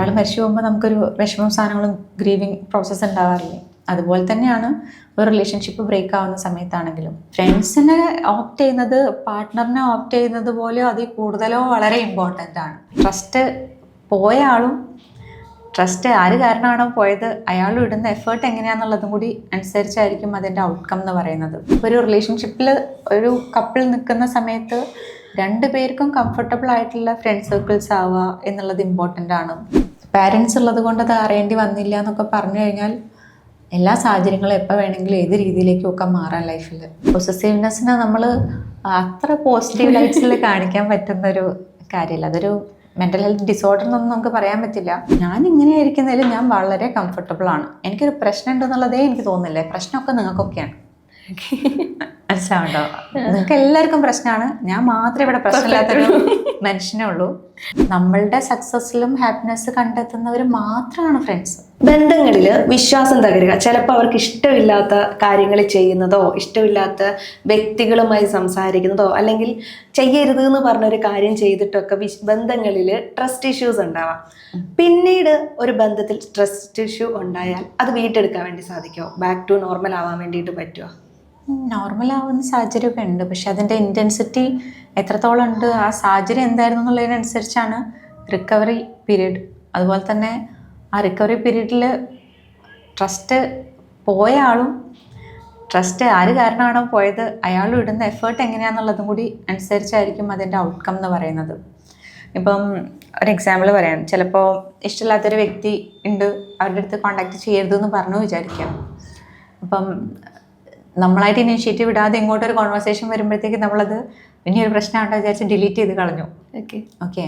ഒരാൾ മരിച്ചു പോകുമ്പോൾ നമുക്കൊരു വിഷമവും സാധനങ്ങളും ഗ്രീവിങ് പ്രോസസ്സ് ഉണ്ടാവാറില്ലേ, അതുപോലെ തന്നെയാണ് ഒരു റിലേഷൻഷിപ്പ് ബ്രേക്ക് ആവുന്ന സമയത്താണെങ്കിലും. ഫ്രണ്ട്സിനെ ഓപ്റ്റ് ചെയ്യുന്നത് പാർട്ട്ണറിനെ ഓപ്റ്റ് ചെയ്യുന്നത് പോലെയോ അതിൽ കൂടുതലോ വളരെ ഇമ്പോർട്ടൻ്റ് ആണ്. ട്രസ്റ്റ് പോയ ആളും ട്രസ്റ്റ് ആര് കാരണമാണോ പോയത് അയാളും ഇടുന്ന എഫേർട്ട് എങ്ങനെയാണെന്നുള്ളതും കൂടി അനുസരിച്ചായിരിക്കും അതിൻ്റെ ഔട്ട്കം എന്ന് പറയുന്നത്. ഒരു റിലേഷൻഷിപ്പിൽ ഒരു കപ്പിൾ നിൽക്കുന്ന സമയത്ത് രണ്ടു പേർക്കും കംഫർട്ടബിൾ ആയിട്ടുള്ള ഫ്രണ്ട് സർക്കിൾസ് ആവുക എന്നുള്ളത് ഇമ്പോർട്ടൻ്റ് ആണ്. പാരൻസ് ഉള്ളത് കൊണ്ട് അത് അറിയേണ്ടി വന്നില്ല എന്നൊക്കെ പറഞ്ഞു കഴിഞ്ഞാൽ എല്ലാ സാഹചര്യങ്ങളും എപ്പോൾ വേണമെങ്കിലും ഏത് രീതിയിലേക്കും ഒക്കെ മാറാം ലൈഫിൽ. പൊസസീവ്നെസ്സിനെ നമ്മൾ അത്ര പോസിറ്റീവ് ലൈറ്റ്സിൽ കാണിക്കാൻ പറ്റുന്നൊരു കാര്യമില്ല. അതൊരു മെൻ്റൽ ഹെൽത്ത് ഡിസോർഡർ എന്നൊന്നും നമുക്ക് പറയാൻ പറ്റില്ല. ഞാൻ ഇങ്ങനെയായിരിക്കുന്നതിൽ ഞാൻ വളരെ കംഫർട്ടബിൾ ആണ്. എനിക്കൊരു പ്രശ്നം ഉണ്ടെന്നുള്ളതേ എനിക്ക് തോന്നുന്നില്ല. പ്രശ്നമൊക്കെ നിങ്ങൾക്കൊക്കെയാണ്. മനസ്സിലാവുണ്ടോ? നിങ്ങൾക്ക് എല്ലാവർക്കും പ്രശ്നമാണ്, ഞാൻ മാത്രമേ ഇവിടെ പ്രശ്നമില്ലാത്തൊരു മനുഷ്യനേ ഉള്ളൂ. നമ്മളുടെ സക്സസ്സിലും ഹാപ്പിനെസ് കണ്ടെത്തുന്നവർ മാത്രമാണ് ഫ്രണ്ട്സ്. ബന്ധങ്ങളിൽ വിശ്വാസം തകരുക, ചിലപ്പോൾ അവർക്ക് ഇഷ്ടമില്ലാത്ത കാര്യങ്ങൾ ചെയ്യുന്നതോ ഇഷ്ടമില്ലാത്ത വ്യക്തികളുമായി സംസാരിക്കുന്നതോ അല്ലെങ്കിൽ ചെയ്യരുത് എന്ന് പറഞ്ഞൊരു കാര്യം ചെയ്തിട്ടൊക്കെ ബന്ധങ്ങളിൽ ട്രസ്റ്റ് ഇഷ്യൂസ് ഉണ്ടാവാം. പിന്നീട് ഒരു ബന്ധത്തിൽ ട്രസ്റ്റ് ഇഷ്യൂ ഉണ്ടായാൽ അത് വീണ്ടെടുക്കാൻ വേണ്ടി സാധിക്കുമോ? ബാക്ക് ടു നോർമൽ ആവാൻ വേണ്ടിയിട്ട് പറ്റുമോ? നോർമൽ ആവുന്ന സാഹചര്യമൊക്കെ ഉണ്ട്, പക്ഷെ അതിൻ്റെ ഇൻറ്റൻസിറ്റി എത്രത്തോളം ഉണ്ട്, ആ സാഹചര്യം എന്തായിരുന്നു എന്നുള്ളതിനനുസരിച്ചാണ് റിക്കവറി പീരീഡ്. അതുപോലെ തന്നെ ആ റിക്കവറി പീരീഡിൽ ട്രസ്റ്റ് പോയ ആളും ട്രസ്റ്റ് ആര് കാരണമാണോ പോയത് അയാളും ഇടുന്ന എഫേർട്ട് എങ്ങനെയാണെന്നുള്ളതും കൂടി അനുസരിച്ചായിരിക്കും അതിൻ്റെ ഔട്ട്കം എന്ന് പറയുന്നത്. ഇപ്പം ഒരു എക്സാമ്പിൾ പറയാം. ചിലപ്പോൾ ഇഷ്ടമില്ലാത്തൊരു വ്യക്തി ഉണ്ട്, അവരുടെ അടുത്ത് കോണ്ടാക്ട് ചെയ്യരുതെന്ന് പറഞ്ഞു വിചാരിക്കാം. അപ്പം നമ്മളായിട്ട് ഇനീഷ്യേറ്റീവ് ഇടാതെ ഇങ്ങോട്ടൊരു കോൺവെർസേഷൻ വരുമ്പോഴത്തേക്ക് നമ്മളത് ഇനിയൊരു പ്രശ്നമാണെന്ന് വിചാരിച്ച് ഡിലീറ്റ് ചെയ്ത് കളഞ്ഞു. ഓക്കെ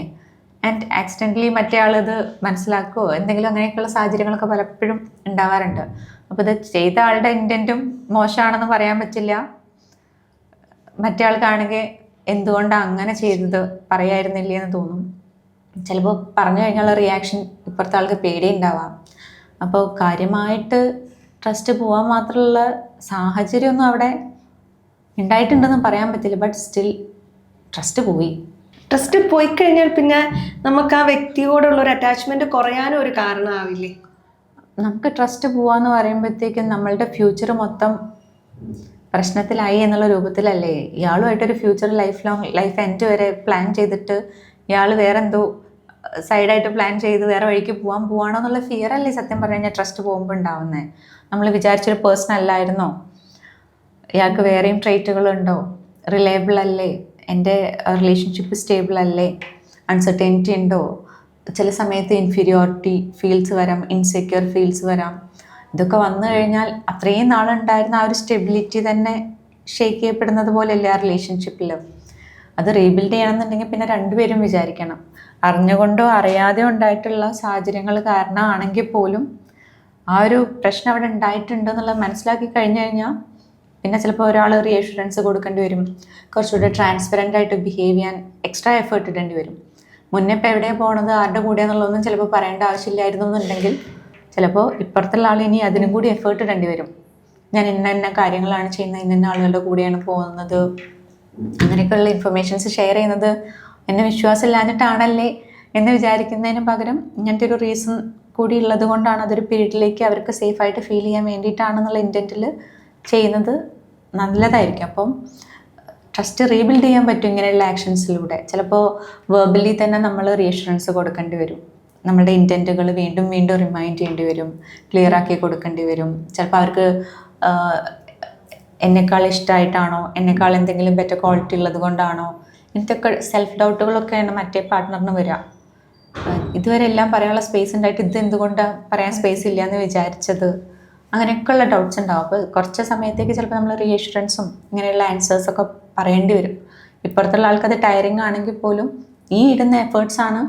ആൻഡ് ആക്സിഡൻ്റലി മറ്റേ ആളത് മനസ്സിലാക്കുകയോ എന്തെങ്കിലും അങ്ങനെയൊക്കെയുള്ള സാഹചര്യങ്ങളൊക്കെ പലപ്പോഴും ഉണ്ടാവാറുണ്ട്. അപ്പോൾ ഇത് ചെയ്ത ആളുടെ ഇൻറ്റൻറ്റും മോശമാണെന്ന് പറയാൻ പറ്റില്ല. മറ്റേ ആൾ കാണുകയെ എന്തുകൊണ്ടാണ് അങ്ങനെ ചെയ്തത് പറയായിരുന്നില്ലേ എന്ന് തോന്നും. ചിലപ്പോൾ പറഞ്ഞു കഴിഞ്ഞുള്ള റിയാക്ഷൻ ഇപ്പുറത്തെ ആൾക്ക് പേടിയുണ്ടാവാം. അപ്പോൾ കാര്യമായിട്ട് ട്രസ്റ്റ് പോകാൻ മാത്രമുള്ള സാഹചര്യമൊന്നും അവിടെ ഉണ്ടായിട്ടുണ്ടെന്ന് പറയാൻ പറ്റില്ല. ബട്ട് സ്റ്റിൽ ട്രസ്റ്റ് പോയി. ട്രസ്റ്റ് പോയി കഴിഞ്ഞാൽ പിന്നെ നമുക്ക് ആ വ്യക്തിയോടുള്ള ഒരു അറ്റാച്ച്മെന്റ് കുറയാനും ഒരു കാരണമാവില്ലേ? നമുക്ക് ട്രസ്റ്റ് പോവാന്ന് പറയുമ്പോഴത്തേക്കും നമ്മളുടെ ഫ്യൂച്ചർ മൊത്തം പ്രശ്നത്തിലായി എന്നുള്ള രൂപത്തിലല്ലേ. ഇയാളുമായിട്ടൊരു ഫ്യൂച്ചർ ലൈഫ് എൻഡ് വരെ പ്ലാൻ ചെയ്തിട്ട് ഇയാൾ വേറെ എന്തോ സൈഡായിട്ട് പ്ലാൻ ചെയ്ത് വേറെ വഴിക്ക് പോവാണോ എന്നുള്ള ഫിയർ അല്ലേ സത്യം പറഞ്ഞു കഴിഞ്ഞാൽ ട്രസ്റ്റ് പോകുമ്പോൾ ഉണ്ടാവുന്നത്. നമ്മൾ വിചാരിച്ചൊരു പേഴ്സൺ അല്ലായിരുന്നോ, ഇയാൾക്ക് വേറെയും ട്രേറ്റുകളുണ്ടോ, റിലയബിൾ അല്ലേ, എൻ്റെ റിലേഷൻഷിപ്പ് സ്റ്റേബിൾ അല്ലേ, അൺസർട്ടനിറ്റി ഉണ്ടോ, ചില സമയത്ത് ഇൻഫീരിയോറിറ്റി ഫീൽസ് വരാം, ഇൻസെക്യൂർ ഫീൽസ് വരാം. ഇതൊക്കെ വന്നു കഴിഞ്ഞാൽ അത്രയും നാളുണ്ടായിരുന്ന ആ ഒരു സ്റ്റെബിലിറ്റി തന്നെ ഷേക്ക് ചെയ്യപ്പെടുന്നത് പോലെയല്ലേ ആ റിലേഷൻഷിപ്പിൽ. അത് റീബിൽഡ് ചെയ്യണമെന്നുണ്ടെങ്കിൽ പിന്നെ രണ്ടുപേരും വിചാരിക്കണം. അറിഞ്ഞുകൊണ്ടോ അറിയാതെയോ ഉണ്ടായിട്ടുള്ള സാഹചര്യങ്ങൾ കാരണമാണെങ്കിൽ പോലും ആ ഒരു പ്രശ്നം അവിടെ ഉണ്ടായിട്ടുണ്ട് എന്നുള്ളത് മനസ്സിലാക്കി കഴിഞ്ഞു കഴിഞ്ഞാൽ പിന്നെ ചിലപ്പോൾ ഒരാൾ റീഅഷുറൻസ് കൊടുക്കേണ്ടി വരും. കുറച്ചുകൂടെ ട്രാൻസ്പെറൻ്റ് ആയിട്ട് ബിഹേവ് ചെയ്യാൻ എക്സ്ട്രാ എഫേർട്ട് ഇടേണ്ടി വരും. മുന്നേ ഇപ്പോൾ എവിടെയാണ് പോകണത് ആരുടെ കൂടെയാണെന്നുള്ളതൊന്നും ചിലപ്പോൾ പറയേണ്ട ആവശ്യമില്ലായിരുന്നു എന്നുണ്ടെങ്കിൽ ചിലപ്പോൾ ഇപ്പുറത്തുള്ള ആൾ ഇനി അതിനും കൂടി എഫേർട്ട് ഇടേണ്ടി വരും. ഞാൻ ഇന്ന കാര്യങ്ങളാണ് ചെയ്യുന്നത്, ഇന്ന ആളുകളുടെ കൂടെയാണ് പോകുന്നത്, അങ്ങനെയൊക്കെയുള്ള ഇൻഫർമേഷൻസ് ഷെയർ ചെയ്യുന്നത് എന്നെ വിശ്വാസമില്ലാഞ്ഞിട്ടാണല്ലേ എന്ന് വിചാരിക്കുന്നതിന് പകരം ഇങ്ങനത്തെ ഒരു റീസൺ കൂടി ഉള്ളത് കൊണ്ടാണ് അതൊരു പീരീഡിലേക്ക് അവർക്ക് സേഫായിട്ട് ഫീൽ ചെയ്യാൻ വേണ്ടിയിട്ടാണെന്നുള്ള ഇൻറ്റൻറ്റിൽ ചെയ്യുന്നത് നല്ലതായിരിക്കും. അപ്പം ട്രസ്റ്റ് റീബിൽഡ് ചെയ്യാൻ പറ്റും ഇങ്ങനെയുള്ള ആക്ഷൻസിലൂടെ. ചിലപ്പോൾ വെർബലി തന്നെ നമ്മൾ റീഅഷുറൻസ് കൊടുക്കേണ്ടി വരും. നമ്മളുടെ ഇൻറ്റൻറ്റുകൾ വീണ്ടും വീണ്ടും റിമൈൻഡ് ചെയ്യേണ്ടി വരും, ക്ലിയർ ആക്കി കൊടുക്കേണ്ടി വരും. ചിലപ്പോൾ അവർക്ക് എന്നെക്കാൾ ഇഷ്ടമായിട്ടാണോ, എന്നെക്കാൾ എന്തെങ്കിലും ബെറ്റർ ക്വാളിറ്റി ഉള്ളത് കൊണ്ടാണോ, ഇങ്ങനത്തെയൊക്കെ സെൽഫ് ഡൗട്ടുകളൊക്കെയാണ് മറ്റേ പാർട്ട്ണറിന് വരിക. ഇതുവരെ എല്ലാം പറയാനുള്ള സ്പേസ് ഉണ്ടായിട്ട് ഇത് എന്തുകൊണ്ടാണ് പറയാൻ സ്പേസ് ഇല്ല എന്ന് വിചാരിച്ചത്, അങ്ങനെയൊക്കെയുള്ള ഡൗട്ട്സ് ഉണ്ടാവും. അപ്പോൾ കുറച്ച് സമയത്തേക്ക് ചിലപ്പോൾ നമ്മൾ റീഅഷുറൻസും ഇങ്ങനെയുള്ള ആൻസേഴ്സൊക്കെ പറയേണ്ടി വരും. ഇപ്പുറത്തുള്ള ആൾക്കത് ടയറിങ് ആണെങ്കിൽ പോലും ഈ ഇടുന്ന എഫേർട്സാണ്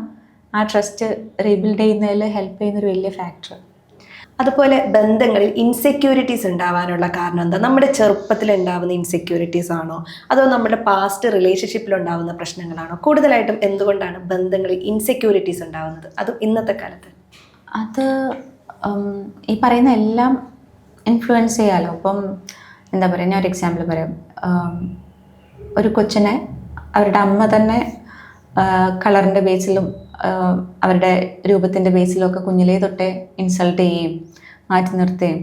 ആ ട്രസ്റ്റ് റീബിൽഡ് ചെയ്യുന്നതിൽ ഹെൽപ്പ് ചെയ്യുന്നൊരു വലിയ ഫാക്ടർ. അതുപോലെ ബന്ധങ്ങളിൽ ഇൻസെക്യൂരിറ്റീസ് ഉണ്ടാവാനുള്ള കാരണം എന്താ? നമ്മുടെ ചെറുപ്പത്തിൽ ഉണ്ടാവുന്ന ഇൻസെക്യൂരിറ്റീസ് ആണോ, അതോ നമ്മുടെ പാസ്റ്റ് റിലേഷൻഷിപ്പിൽ ഉണ്ടാവുന്ന പ്രശ്നങ്ങളാണോ? കൂടുതലായിട്ടും എന്തുകൊണ്ടാണ് ബന്ധങ്ങളിൽ ഇൻസെക്യൂരിറ്റീസ് ഉണ്ടാവുന്നത്, അതും ഇന്നത്തെ കാലത്ത്? അത് ഈ പറയുന്ന എല്ലാം ഇൻഫ്ലുവൻസ് ചെയ്യാമല്ലോ. അപ്പം എന്താ പറയുക, ഞാൻ ഒരു എക്സാമ്പിൾ പറയാം. ഒരു കൊച്ചിനെ അവരുടെ അമ്മ തന്നെ കളറിൻ്റെ ബേസിലും അവരുടെ രൂപത്തിൻ്റെ ബേസിലൊക്കെ കുഞ്ഞിലേ തൊട്ടേ ഇൻസൾട്ട് ചെയ്യുകയും മാറ്റി നിർത്തുകയും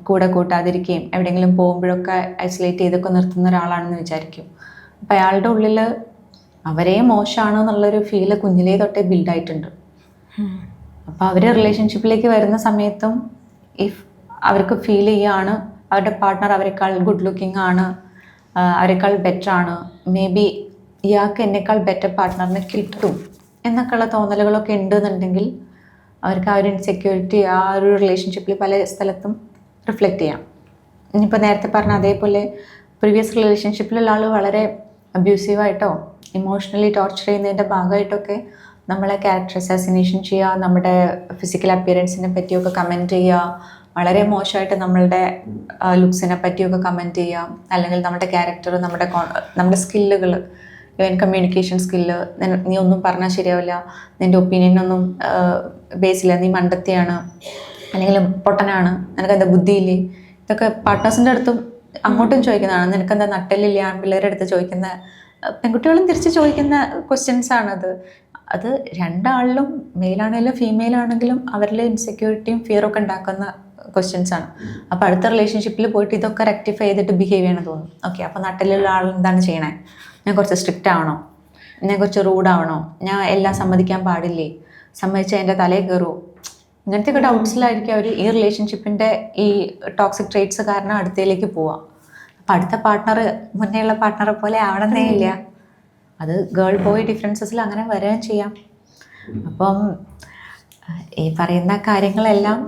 കൂടെ കൂട്ടാതിരിക്കുകയും എവിടെയെങ്കിലും പോകുമ്പോഴൊക്കെ ഐസൊലേറ്റ് ചെയ്തൊക്കെ നിർത്തുന്ന ഒരാളാണെന്ന് വിചാരിക്കും. അപ്പം അയാളുടെ ഉള്ളിൽ അവരെ മോശമാണോ എന്നുള്ളൊരു ഫീല് കുഞ്ഞിലേ തൊട്ടേ ബിൽഡായിട്ടുണ്ട്. അപ്പോൾ അവർ റിലേഷൻഷിപ്പിലേക്ക് വരുന്ന സമയത്തും ഇഫ് അവർക്ക് ഫീൽ ചെയ്യുകയാണ് അവരുടെ പാർട്ട്ണർ അവരെക്കാൾ ഗുഡ് ലുക്കിംഗ് ആണ്, അവരെക്കാൾ ബെറ്റർ ആണ്, മേ ബി ഇയാൾക്ക് എന്നെക്കാൾ ബെറ്റർ പാർട്ട്ണറിനെ കിട്ടും എന്നൊക്കെയുള്ള തോന്നലുകളൊക്കെ ഉണ്ടെന്നുണ്ടെങ്കിൽ അവർക്ക് ആ ഒരു ഇൻസെക്യൂരിറ്റി ആ ഒരു റിലേഷൻഷിപ്പിൽ പല സ്ഥലത്തും റിഫ്ലക്റ്റ് ചെയ്യാം. ഇനിയിപ്പോൾ നേരത്തെ പറഞ്ഞ അതേപോലെ പ്രീവിയസ് റിലേഷൻഷിപ്പിലുള്ള ആൾ വളരെ അബ്യൂസീവായിട്ടോ ഇമോഷണലി ടോർച്ചർ ചെയ്യുന്നതിൻ്റെ ഭാഗമായിട്ടൊക്കെ നമ്മളെ ക്യാരക്ടർ അസാസിനേഷൻ ചെയ്യുക, നമ്മുടെ ഫിസിക്കൽ അപ്പിയറൻസിനെ പറ്റിയൊക്കെ കമൻറ്റ് ചെയ്യുക, വളരെ മോശമായിട്ട് നമ്മളുടെ ലുക്സിനെ പറ്റിയൊക്കെ കമൻറ്റ് ചെയ്യുക, അല്ലെങ്കിൽ നമ്മുടെ ക്യാരക്ടർ, നമ്മുടെ സ്കില്ലുകൾ, ഇവൻ കമ്മ്യൂണിക്കേഷൻ സ്കില്ല്, നീ ഒന്നും പറഞ്ഞാൽ ശരിയാവില്ല, നിൻ്റെ ഒപ്പീനിയനൊന്നും ബേസില്ല, നീ മണ്ടത്തിയാണ്, അല്ലെങ്കിൽ പൊട്ടനാണ്, നിനക്കെന്താ ബുദ്ധിയില്ലേ, ഇതൊക്കെ പാർട്ട്നേഴ്സിൻ്റെ അടുത്തും അങ്ങോട്ടും ചോദിക്കുന്നതാണ്. നിനക്കെന്താ നട്ടലില്ല, ആൺപിള്ളേരുടെ അടുത്ത് ചോദിക്കുന്ന, പെൺകുട്ടികളും തിരിച്ച് ചോദിക്കുന്ന ക്വസ്റ്റ്യൻസ് ആണത്. അത് രണ്ടാളിലും മെയിലാണെങ്കിലും ഫീമെയിൽ ആണെങ്കിലും അവരിൽ ഇൻസെക്യൂരിറ്റിയും ഫിയറൊക്കെ ഉണ്ടാക്കുന്ന ക്വസ്റ്റ്യൻസ് ആണ്. അപ്പോൾ അടുത്ത റിലേഷൻഷിപ്പിൽ പോയിട്ട് ഇതൊക്കെ റെക്ടിഫൈ ചെയ്തിട്ട് ബിഹേവ് ചെയ്യണം തോന്നും. ഓക്കെ, അപ്പോൾ നട്ടലുള്ള ആൾ എന്താണ് ചെയ്യണേ? ഞാൻ കുറച്ച് സ്ട്രിക്റ്റ് ആവണോ? ഞാൻ കുറച്ച് റൂഡാവണോ? ഞാൻ എല്ലാം സമ്മതിക്കാൻ പാടില്ലേ? സമ്മതിച്ചാൽ എൻ്റെ തലയിൽ കയറുമോ? ഇങ്ങനത്തെയൊക്കെ ഡൗട്ട്സിലായിരിക്കും അവർ ഈ റിലേഷൻഷിപ്പിൻ്റെ ഈ ടോക്സിക് ട്രേറ്റ്സ് കാരണം അടുത്തയിലേക്ക് പോവാം. അപ്പം അടുത്ത പാർട്ട്ണർ മുന്നേയുള്ള പാർട്ട്ണറെ പോലെ ആവണമെന്നേ ഇല്ല. അത് ഗേൾ ബോയ് ഡിഫറൻസസിൽ അങ്ങനെ വരികയും ചെയ്യാം. അപ്പം ഈ പറയുന്ന കാര്യങ്ങളെല്ലാം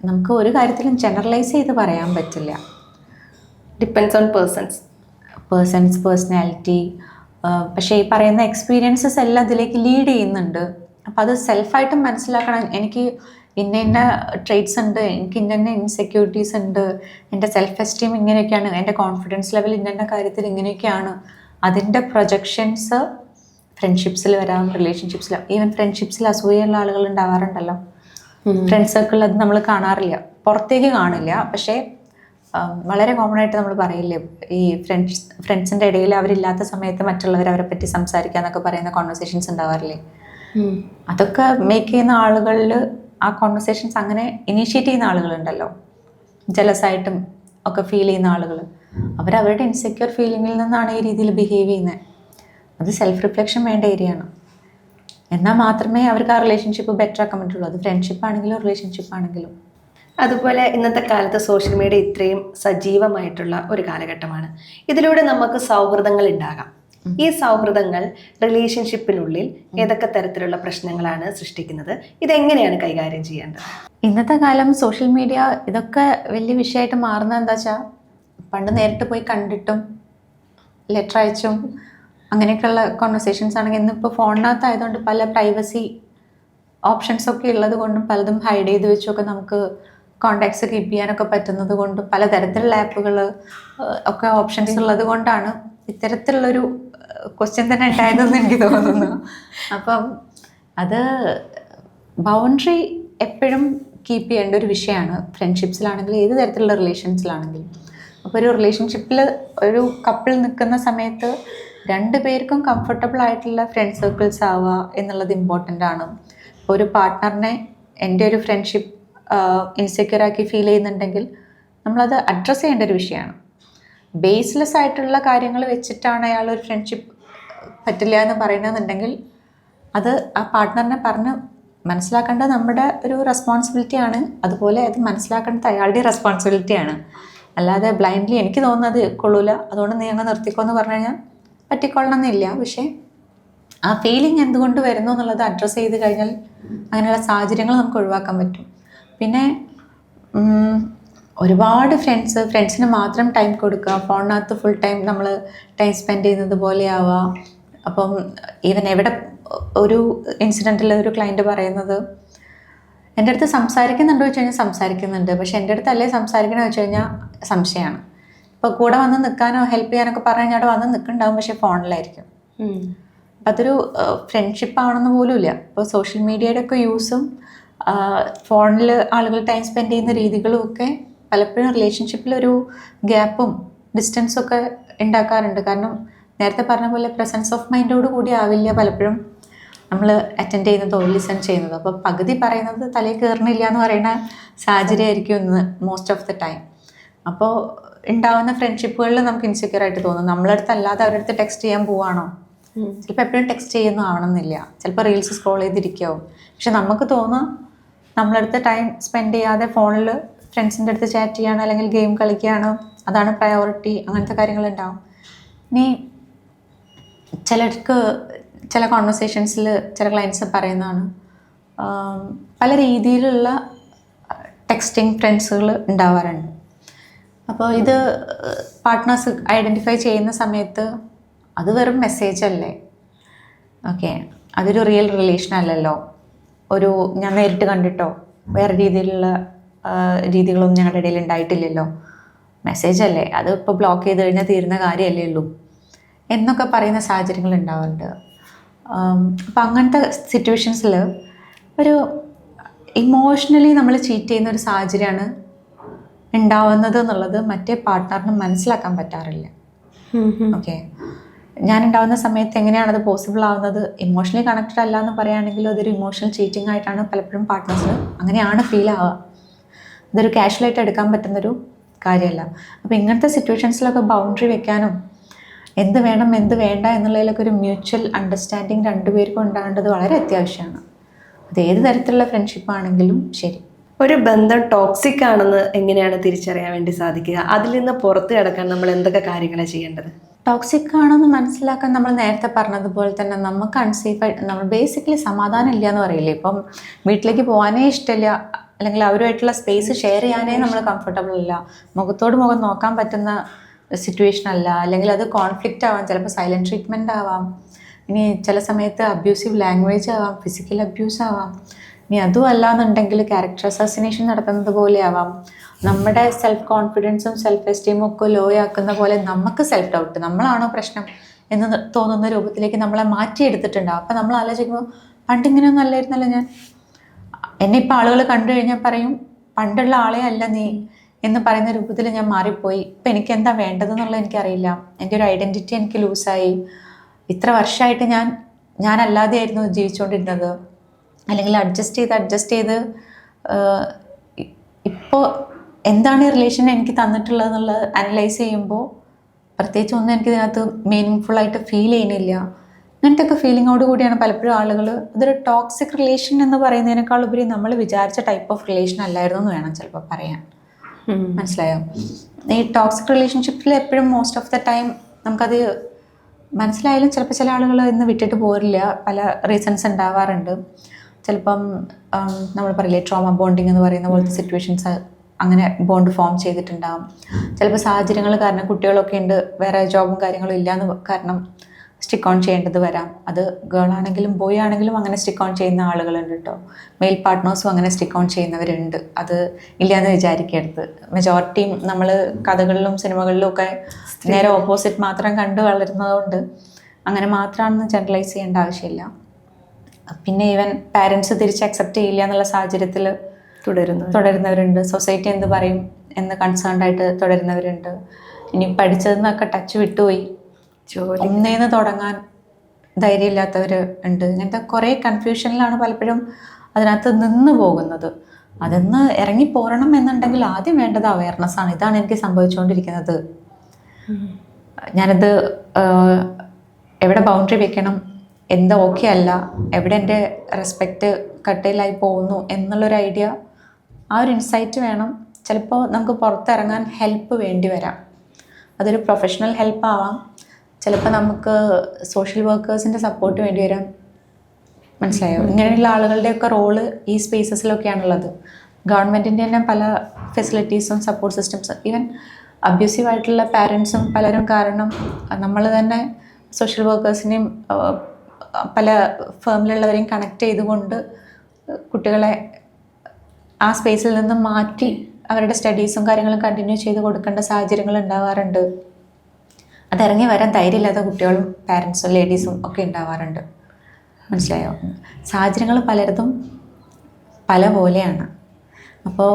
നമുക്ക് ഒരു കാര്യത്തിലും ജനറലൈസ് ചെയ്ത് പറയാൻ പറ്റില്ല. Depends on person's personality. പക്ഷേ ഈ പറയുന്ന എക്സ്പീരിയൻസസ് എല്ലാം ഇതിലേക്ക് ലീഡ് ചെയ്യുന്നുണ്ട്. അപ്പം അത് സെൽഫായിട്ടും മനസ്സിലാക്കണം. എനിക്ക് ഇന്ന ട്രേറ്റ്സ് ഉണ്ട്, എനിക്ക് ഇന്ന ഇൻസെക്യൂരിറ്റീസ് ഉണ്ട്, എൻ്റെ സെൽഫ് എസ്റ്റീം ഇങ്ങനെയൊക്കെയാണ്, എൻ്റെ കോൺഫിഡൻസ് ലെവൽ ഇന്ന കാര്യത്തിൽ ഇങ്ങനെയൊക്കെയാണ്. അതിൻ്റെ പ്രൊജക്ഷൻസ് ഫ്രണ്ട്ഷിപ്സിൽ വരാം, റിലേഷൻഷിപ്സിൽ, ഈവൻ ഫ്രണ്ട്ഷിപ്സിൽ അസൂയുള്ള ആളുകൾ ഉണ്ടാവാറുണ്ടല്ലോ. ഫ്രണ്ട് സർക്കിളിൽ അത് നമ്മൾ കാണാറില്ല, പുറത്തേക്ക് കാണില്ല. പക്ഷേ വളരെ കോമൺ ആയിട്ട് നമ്മൾ പറയില്ലേ, ഈ ഫ്രണ്ട്സിൻ്റെ ഇടയിൽ അവരില്ലാത്ത സമയത്ത് മറ്റുള്ളവർ അവരെ പറ്റി സംസാരിക്കുക എന്നൊക്കെ പറയുന്ന കോൺവെർസേഷൻസ് ഉണ്ടാവാറില്ലേ? അതൊക്കെ മേക്ക് ചെയ്യുന്ന ആളുകളിൽ ആ കോൺവെർസേഷൻസ് അങ്ങനെ ഇനീഷ്യേറ്റ് ചെയ്യുന്ന ആളുകളുണ്ടല്ലോ, ജലസായിട്ടും ഒക്കെ ഫീൽ ചെയ്യുന്ന ആളുകൾ, അവരവരുടെ ഇൻസെക്യൂർ ഫീലിങ്ങിൽ നിന്നാണ് ഈ രീതിയിൽ ബിഹേവ് ചെയ്യുന്നത്. അത് സെൽഫ് റിഫ്ലക്ഷൻ വേണ്ട ഏരിയയാണ്. എന്നാൽ മാത്രമേ അവർക്ക് ആ റിലേഷൻഷിപ്പ് ബെറ്റർ ആക്കാൻ പറ്റുള്ളൂ. അത് ഫ്രണ്ട്ഷിപ്പ് ആണെങ്കിലും റിലേഷൻഷിപ്പ് ആണെങ്കിലും. അതുപോലെ ഇന്നത്തെ കാലത്ത് സോഷ്യൽ മീഡിയ ഇത്രയും സജീവമായിട്ടുള്ള ഒരു കാലഘട്ടമാണ്. ഇതിലൂടെ നമുക്ക് സൗഹൃദങ്ങൾ ഉണ്ടാകാം. ഈ സൗഹൃദങ്ങൾ റിലേഷൻഷിപ്പിനുള്ളിൽ ഏതൊക്കെ തരത്തിലുള്ള പ്രശ്നങ്ങളാണ് സൃഷ്ടിക്കുന്നത്? ഇതെങ്ങനെയാണ് കൈകാര്യം ചെയ്യേണ്ടത്? ഇന്നത്തെ കാലം സോഷ്യൽ മീഡിയ ഇതൊക്കെ വലിയ വിഷയമായിട്ട് മാറുന്നത് എന്താ വെച്ചാൽ, പണ്ട് നേരിട്ട് പോയി കണ്ടിട്ടും ലെറ്റർ അയച്ചും അങ്ങനെയൊക്കെയുള്ള കോൺവെർസേഷൻസ് ആണെങ്കിൽ ഇന്നിപ്പോൾ ഫോണിനകത്തായതുകൊണ്ട് പല പ്രൈവസി ഓപ്ഷൻസൊക്കെ ഉള്ളത് കൊണ്ടും പലതും ഹൈഡ് ചെയ്ത് വെച്ചൊക്കെ നമുക്ക് കോണ്ടാക്ട്സ് കീപ്പ് ചെയ്യാനൊക്കെ പറ്റുന്നത് കൊണ്ടും പലതരത്തിലുള്ള ആപ്പുകൾ ഒക്കെ ഓപ്ഷൻസ് ഉള്ളത് കൊണ്ടാണ് ഇത്തരത്തിലുള്ളൊരു ക്വസ്റ്റ്യൻ തന്നെ ഉണ്ടായതെന്ന് എനിക്ക് തോന്നുന്നു. അപ്പം അത് ബൗണ്ടറി എപ്പോഴും കീപ്പ് ചെയ്യേണ്ട ഒരു വിഷയമാണ്, ഫ്രണ്ട്ഷിപ്സിലാണെങ്കിലും ഏത് തരത്തിലുള്ള റിലേഷൻസിലാണെങ്കിലും. അപ്പോൾ ഒരു റിലേഷൻഷിപ്പിൽ ഒരു കപ്പിൾ നിൽക്കുന്ന സമയത്ത് രണ്ട് പേർക്കും കംഫർട്ടബിൾ ആയിട്ടുള്ള ഫ്രണ്ട് സർക്കിൾസ് ആവുക എന്നുള്ളത് ഇമ്പോർട്ടൻ്റ് ആണ്. ഒരു പാർട്ട്ണറിനെ എൻ്റെ ഒരു ഫ്രണ്ട്ഷിപ്പ് ഇൻസെക്യൂർ ആക്കി ഫീൽ ചെയ്യുന്നുണ്ടെങ്കിൽ നമ്മളത് അഡ്രസ്സ് ചെയ്യേണ്ട ഒരു വിഷയമാണ്. ബേസ്ലെസ് ആയിട്ടുള്ള കാര്യങ്ങൾ വെച്ചിട്ടാണ് അയാൾ ഒരു ഫ്രണ്ട്ഷിപ്പ് പറ്റില്ല എന്ന് പറയുന്നതെന്നുണ്ടെങ്കിൽ അത് ആ പാർട്ട്ണറിനെ പറഞ്ഞ് മനസ്സിലാക്കേണ്ടത് നമ്മുടെ ഒരു റെസ്പോൺസിബിലിറ്റിയാണ്. അതുപോലെ അത് മനസ്സിലാക്കേണ്ടത് അയാളുടെ റെസ്പോൺസിബിലിറ്റിയാണ്. അല്ലാതെ ബ്ലൈൻഡ്ലി എനിക്ക് തോന്നുന്നത് കൊള്ളൂല അതുകൊണ്ട് നീ അങ്ങ് നിർത്തിക്കോ എന്ന് പറഞ്ഞു കഴിഞ്ഞാൽ പറ്റിക്കൊള്ളണമെന്നില്ല. പക്ഷേ ആ ഫീലിംഗ് എന്തുകൊണ്ട് വരുന്നു എന്നുള്ളത് അഡ്രസ്സ് ചെയ്ത് കഴിഞ്ഞാൽ അങ്ങനെയുള്ള സാഹചര്യങ്ങൾ നമുക്ക് ഒഴിവാക്കാൻ പറ്റും. പിന്നെ ഒരുപാട് ഫ്രണ്ട്സിന് മാത്രം ടൈം കൊടുക്കുക, ഫോണിനകത്ത് ഫുൾ ടൈം നമ്മൾ ടൈം സ്പെൻഡ് ചെയ്യുന്നത് പോലെ ആവുക. അപ്പം ഈവൻ എവിടെ ഒരു ഇൻസിഡൻറ്റിൽ ഒരു ക്ലയൻറ്റ് പറയുന്നത്, എൻ്റെ അടുത്ത് സംസാരിക്കുന്നുണ്ടോ വെച്ച് കഴിഞ്ഞാൽ സംസാരിക്കുന്നുണ്ട്, പക്ഷെ എൻ്റെ അടുത്തല്ലേ സംസാരിക്കണമെന്ന് വെച്ച് കഴിഞ്ഞാൽ സംശയമാണ്. ഇപ്പോൾ കൂടെ വന്ന് നിൽക്കാനോ ഹെൽപ്പ് ചെയ്യാനൊക്കെ പറഞ്ഞു കഴിഞ്ഞാൽ അവിടെ വന്ന് നിൽക്കുന്നുണ്ടാവും, പക്ഷേ ഫോണിലായിരിക്കും. അപ്പം അതൊരു ഫ്രണ്ട്ഷിപ്പ് ആവണമെന്ന് പോലും ഇല്ല. ഇപ്പോൾ സോഷ്യൽ മീഡിയയുടെ ഒക്കെ യൂസും ഫോണിൽ ആളുകൾ ടൈം സ്പെൻഡ് ചെയ്യുന്ന രീതികളും ഒക്കെ പലപ്പോഴും റിലേഷൻഷിപ്പിലൊരു ഗ്യാപ്പും ഡിസ്റ്റൻസും ഒക്കെ ഉണ്ടാക്കാറുണ്ട്. കാരണം നേരത്തെ പറഞ്ഞ പോലെ പ്രസൻസ് ഓഫ് മൈൻഡോട് കൂടി ആവില്ല പലപ്പോഴും നമ്മൾ അറ്റൻഡ് ചെയ്യുന്നതോ ലിസൺ ചെയ്യുന്നതോ. അപ്പോൾ പകുതി പറയുന്നത് തലയിൽ കയറണില്ല എന്ന് പറയുന്ന സാഹചര്യമായിരിക്കും ഇന്ന് മോസ്റ്റ് ഓഫ് ദ ടൈം. അപ്പോൾ ഉണ്ടാവുന്ന ഫ്രണ്ട്ഷിപ്പുകളിൽ നമുക്ക് ഇൻസെക്യൂർ ആയിട്ട് തോന്നും. നമ്മളടുത്ത് അല്ലാതെ അവരുടെ അടുത്ത് ടെക്സ്റ്റ് ചെയ്യാൻ പോവാണോ, ചിലപ്പോൾ എപ്പോഴും ടെക്സ്റ്റ് ചെയ്യുന്ന ആവണമെന്നില്ല, ചിലപ്പോൾ റീൽസ് സ്ക്രോൾ ചെയ്തിരിക്കാവും. പക്ഷെ നമുക്ക് തോന്നുക നമ്മളടുത്ത് ടൈം സ്പെൻഡ് ചെയ്യാതെ ഫോണിൽ ഫ്രണ്ട്സിൻ്റെ അടുത്ത് ചാറ്റ് ചെയ്യണം അല്ലെങ്കിൽ ഗെയിം കളിക്കുകയാണ്, അതാണ് പ്രയോറിറ്റി, അങ്ങനത്തെ കാര്യങ്ങളുണ്ടാവും. ഇനി ചിലർക്ക് ചില കോൺവെർസേഷൻസിൽ ചില ക്ലയൻസ് പറയുന്നതാണ് പല രീതിയിലുള്ള ടെക്സ്റ്റിംഗ് ട്രെൻഡ്സുകൾ ഉണ്ടാവാറുണ്ട്. അപ്പോൾ ഇത് പാർട്ട്നേഴ്സ് ഐഡൻറ്റിഫൈ ചെയ്യുന്ന സമയത്ത് അത് വെറും മെസ്സേജ് അല്ലേ, ഓക്കെ, അതൊരു റിയൽ റിലേഷൻ അല്ലല്ലോ, ഒരു ഞാൻ നേരിട്ട് കണ്ടിട്ടോ വേറെ രീതിയിലുള്ള രീതികളൊന്നും ഞങ്ങളുടെ ഇടയിൽ ഉണ്ടായിട്ടില്ലല്ലോ, മെസ്സേജ് അല്ലേ, അത് ഇപ്പോൾ ബ്ലോക്ക് ചെയ്ത് കഴിഞ്ഞാൽ തീരുന്ന കാര്യമല്ലേ ഉള്ളൂ എന്നൊക്കെ പറയുന്ന സാഹചര്യങ്ങൾ ഉണ്ടാവാറുണ്ട്. അപ്പം അങ്ങനത്തെ സിറ്റുവേഷൻസിൽ ഒരു ഇമോഷണലി നമ്മൾ ചീറ്റ് ചെയ്യുന്ന ഒരു സാഹചര്യമാണ് ഉണ്ടാവുന്നത് എന്നുള്ളത് മറ്റേ പാർട്ട്ണറിന് മനസ്സിലാക്കാൻ പറ്റാറില്ല. ഓക്കെ, ഞാൻ ഉണ്ടാവുന്ന സമയത്ത് എങ്ങനെയാണത് പോസിബിൾ ആവുന്നത്, ഇമോഷണലി കണക്റ്റഡ് അല്ല എന്ന് പറയുകയാണെങ്കിലും അതൊരു ഇമോഷണൽ ചീറ്റിംഗ് ആയിട്ടാണ് പലപ്പോഴും പാർട്ട്നേഴ്സിന് അങ്ങനെയാണ് ഫീൽ ആവുക. ഇതൊരു കാഷ്വലായിട്ട് എടുക്കാൻ പറ്റുന്നൊരു കാര്യമല്ല. അപ്പോൾ ഇങ്ങനത്തെ സിറ്റുവേഷൻസിലൊക്കെ ബൗണ്ടറി വെക്കാനും എന്ത് വേണം എന്ത് വേണ്ട എന്നുള്ളതിലൊക്കെ ഒരു മ്യൂച്വൽ അണ്ടർസ്റ്റാൻഡിങ് രണ്ടുപേർക്കും ഉണ്ടാകേണ്ടത് വളരെ അത്യാവശ്യമാണ്. അത് ഏത് തരത്തിലുള്ള ഫ്രണ്ട്ഷിപ്പ് ആണെങ്കിലും ശരി. ഒരു ബന്ധം ടോക്സിക് ആണെന്ന് എങ്ങനെയാണ് തിരിച്ചറിയാൻ വേണ്ടി സാധിക്കുക? അതിൽ നിന്ന് പുറത്ത് കിടക്കാൻ നമ്മൾ എന്തൊക്കെ കാര്യങ്ങളാണ് ചെയ്യേണ്ടത്? ടോക്സിക് ആണെന്ന് മനസ്സിലാക്കാൻ നമ്മൾ നേരത്തെ പറഞ്ഞതുപോലെ തന്നെ നമുക്ക് അൺസേഫായിട്ട് നമ്മൾ ബേസിക്കലി സമാധാനം ഇല്ല എന്ന് പറയില്ലേ. ഇപ്പം വീട്ടിലേക്ക് പോകാനേ ഇഷ്ടമില്ല, അല്ലെങ്കിൽ അവരുമായിട്ടുള്ള സ്പേസ് ഷെയർ ചെയ്യാനേ നമ്മൾ കംഫർട്ടബിൾ അല്ല, മുഖത്തോട് മുഖം നോക്കാൻ പറ്റുന്ന സിറ്റുവേഷൻ അല്ല, അല്ലെങ്കിൽ അത് കോൺഫ്ലിക്റ്റ് ആവാം, ചിലപ്പോൾ സൈലൻറ്റ് ട്രീറ്റ്മെൻറ്റ് ആവാം, ഇനി ചില സമയത്ത് അബ്യൂസീവ് ലാംഗ്വേജ് ആവാം, ഫിസിക്കൽ അബ്യൂസ് ആവാം, ഇനി അതും അല്ലാന്നുണ്ടെങ്കിൽ ക്യാരക്ടർ അസാസിനേഷൻ നടത്തുന്നത് പോലെ ആവാം, നമ്മുടെ സെൽഫ് കോൺഫിഡൻസും സെൽഫ് എസ്റ്റീമും ഒക്കെ ലോ ആക്കുന്ന പോലെ നമുക്ക് സെൽഫ് ഡൗട്ട്, നമ്മളാണോ പ്രശ്നം എന്ന് തോന്നുന്ന രൂപത്തിലേക്ക് നമ്മളെ മാറ്റിയെടുത്തിട്ടുണ്ടാവും. അപ്പം നമ്മൾ ആലോചിക്കുമ്പോൾ പണ്ടിങ്ങനെയൊന്നും അല്ലായിരുന്നല്ലോ ഞാൻ, എന്നെ ഇപ്പോൾ ആളുകൾ കണ്ടു കഴിഞ്ഞാൽ പറയും പണ്ടുള്ള ആളെ അല്ല നീ എന്ന് പറയുന്ന രൂപത്തിൽ ഞാൻ മാറിപ്പോയി, ഇപ്പം എനിക്ക് എന്താ വേണ്ടതെന്നുള്ളത് എനിക്കറിയില്ല, എൻ്റെ ഒരു ഐഡൻറ്റിറ്റി എനിക്ക് ലൂസായി, ഇത്ര വർഷമായിട്ട് ഞാനല്ലാതെ ആയിരുന്നു ജീവിച്ചുകൊണ്ടിരുന്നത്, അല്ലെങ്കിൽ അഡ്ജസ്റ്റ് ചെയ്ത് ഇപ്പോൾ എന്താണ് ഈ റിലേഷൻ എനിക്ക് തന്നിട്ടുള്ളതെന്നുള്ളത് അനലൈസ് ചെയ്യുമ്പോൾ പ്രത്യേകിച്ച് ഒന്നും എനിക്കിതിനകത്ത് മീനിങ് ഫുള്ളായിട്ട് ഫീൽ ചെയ്യുന്നില്ല. ഇങ്ങനത്തെയൊക്കെ ഫീലിങ്ങോട് കൂടിയാണ് പലപ്പോഴും ആളുകൾ ഇതൊരു ടോക്സിക് റിലേഷൻ എന്ന് പറയുന്നതിനേക്കാൾ ഉപരി നമ്മൾ വിചാരിച്ച ടൈപ്പ് ഓഫ് റിലേഷൻ അല്ലായിരുന്നു എന്ന് വേണം ചിലപ്പോൾ പറയാൻ. മനസ്സിലായോ? ഈ ടോക്സിക് റിലേഷൻഷിപ്പിൽ എപ്പോഴും മോസ്റ്റ് ഓഫ് ദ ടൈം നമുക്കത് മനസ്സിലായാലും ചിലപ്പോൾ ചില ആളുകൾ ഇന്ന് വിട്ടിട്ട് പോരില്ല, പല റീസൺസ് ഉണ്ടാവാറുണ്ട്. ചിലപ്പം നമ്മൾ പറയില്ലേ ട്രോമ ബോണ്ടിങ് എന്ന് പറയുന്ന പോലത്തെ സിറ്റുവേഷൻസ്, അങ്ങനെ ബോണ്ട് ഫോം ചെയ്തിട്ടുണ്ടാകും. ചിലപ്പോൾ സാഹചര്യങ്ങൾ കാരണം കുട്ടികളൊക്കെ ഉണ്ട്, വേറെ ജോബും കാര്യങ്ങളും ഇല്ലയെന്ന് കാരണം സ്റ്റിക്ക് ഓൺ ചെയ്യേണ്ടത് വരാം. അത് ഗേൾ ആണെങ്കിലും ബോയ് ആണെങ്കിലും അങ്ങനെ സ്റ്റിക്ക് ഓൺ ചെയ്യുന്ന ആളുകളുണ്ട് കേട്ടോ. മെയിൽ പാർട്ട്നേഴ്സും അങ്ങനെ സ്റ്റിക്ക് ഓൺ ചെയ്യുന്നവരുണ്ട്, അത് ഇല്ലയെന്ന് വിചാരിക്കരുത്. മെജോറിറ്റിയും നമ്മൾ കഥകളിലും സിനിമകളിലും ഒക്കെ നേരെ ഓപ്പോസിറ്റ് മാത്രം കണ്ടു വളരുന്നതുകൊണ്ട് അങ്ങനെ മാത്രമാണെന്ന് ജനറലൈസ് ചെയ്യേണ്ട ആവശ്യമില്ല. പിന്നെ ഈവൻ പാരൻസ് തിരിച്ച് അക്സെപ്റ്റ് ചെയ്യില്ല എന്നുള്ള സാഹചര്യത്തിൽ തുടരുന്നവരുണ്ട്. സൊസൈറ്റി എന്ത് പറയും എന്ന് കൺസേൺഡ് ആയിട്ട് തുടരുന്നവരുണ്ട്. ഇനി പഠിച്ചതെന്നൊക്കെ ടച്ച് വിട്ടുപോയി ഒന്നേന്ന് തുടങ്ങാൻ ധൈര്യമില്ലാത്തവർ ഉണ്ട്. ഇങ്ങനത്തെ കുറേ കൺഫ്യൂഷനിലാണ് പലപ്പോഴും അതിനകത്ത് നിന്ന് പോകുന്നത്. അതിന്ന് ഇറങ്ങി പോരണം എന്നുണ്ടെങ്കിൽ ആദ്യം വേണ്ടത് അവയർനെസ് ആണ്. ഇതാണ് എനിക്ക് സംഭവിച്ചുകൊണ്ടിരിക്കുന്നത്, ഞാനത് എവിടെ ബൗണ്ടറി വെക്കണം, എന്താ ഓക്കെ അല്ല, എവിടെ എൻ്റെ റെസ്പെക്റ്റ് കട്ടയിലായി പോകുന്നു എന്നുള്ളൊരു ഐഡിയ, ആ ഒരു ഇൻസൈറ്റ് വേണം. ചിലപ്പോൾ നമുക്ക് പുറത്തിറങ്ങാൻ ഹെൽപ്പ് വേണ്ടി വരാം. അതൊരു പ്രൊഫഷണൽ ഹെൽപ്പ് ആവാം, ചിലപ്പോൾ നമുക്ക് സോഷ്യൽ വർക്കേഴ്സിൻ്റെ സപ്പോർട്ട് വേണ്ടി വരാം. മനസ്സിലായോ? ഇങ്ങനെയുള്ള ആളുകളുടെയൊക്കെ റോള് ഈ സ്പേസസിലൊക്കെയാണുള്ളത്. ഗവൺമെൻറ്റിൻ്റെ തന്നെ പല ഫെസിലിറ്റീസും സപ്പോർട്ട് സിസ്റ്റംസ്, ഈവൻ അബ്യൂസീവ് ആയിട്ടുള്ള പാരൻസും പലരും കാരണം നമ്മൾ തന്നെ സോഷ്യൽ വർക്കേഴ്സിനെയും പല ഫേമിലുള്ളവരെയും കണക്ട് ചെയ്തുകൊണ്ട് കുട്ടികളെ ആ സ്പേസിൽ നിന്ന് മാറ്റി അവരുടെ സ്റ്റഡീസും കാര്യങ്ങളും കണ്ടിന്യൂ ചെയ്ത് കൊടുക്കേണ്ട സാഹചര്യങ്ങൾ ഉണ്ടാവാറുണ്ട്. അതിറങ്ങി വരാൻ ധൈര്യമില്ലാത്ത കുട്ടികളും പാരൻസും ലേഡീസും ഒക്കെ ഉണ്ടാവാറുണ്ട്. മനസ്സിലായോ? സാഹചര്യങ്ങൾ പലതും പല പോലെയാണ്. അപ്പോൾ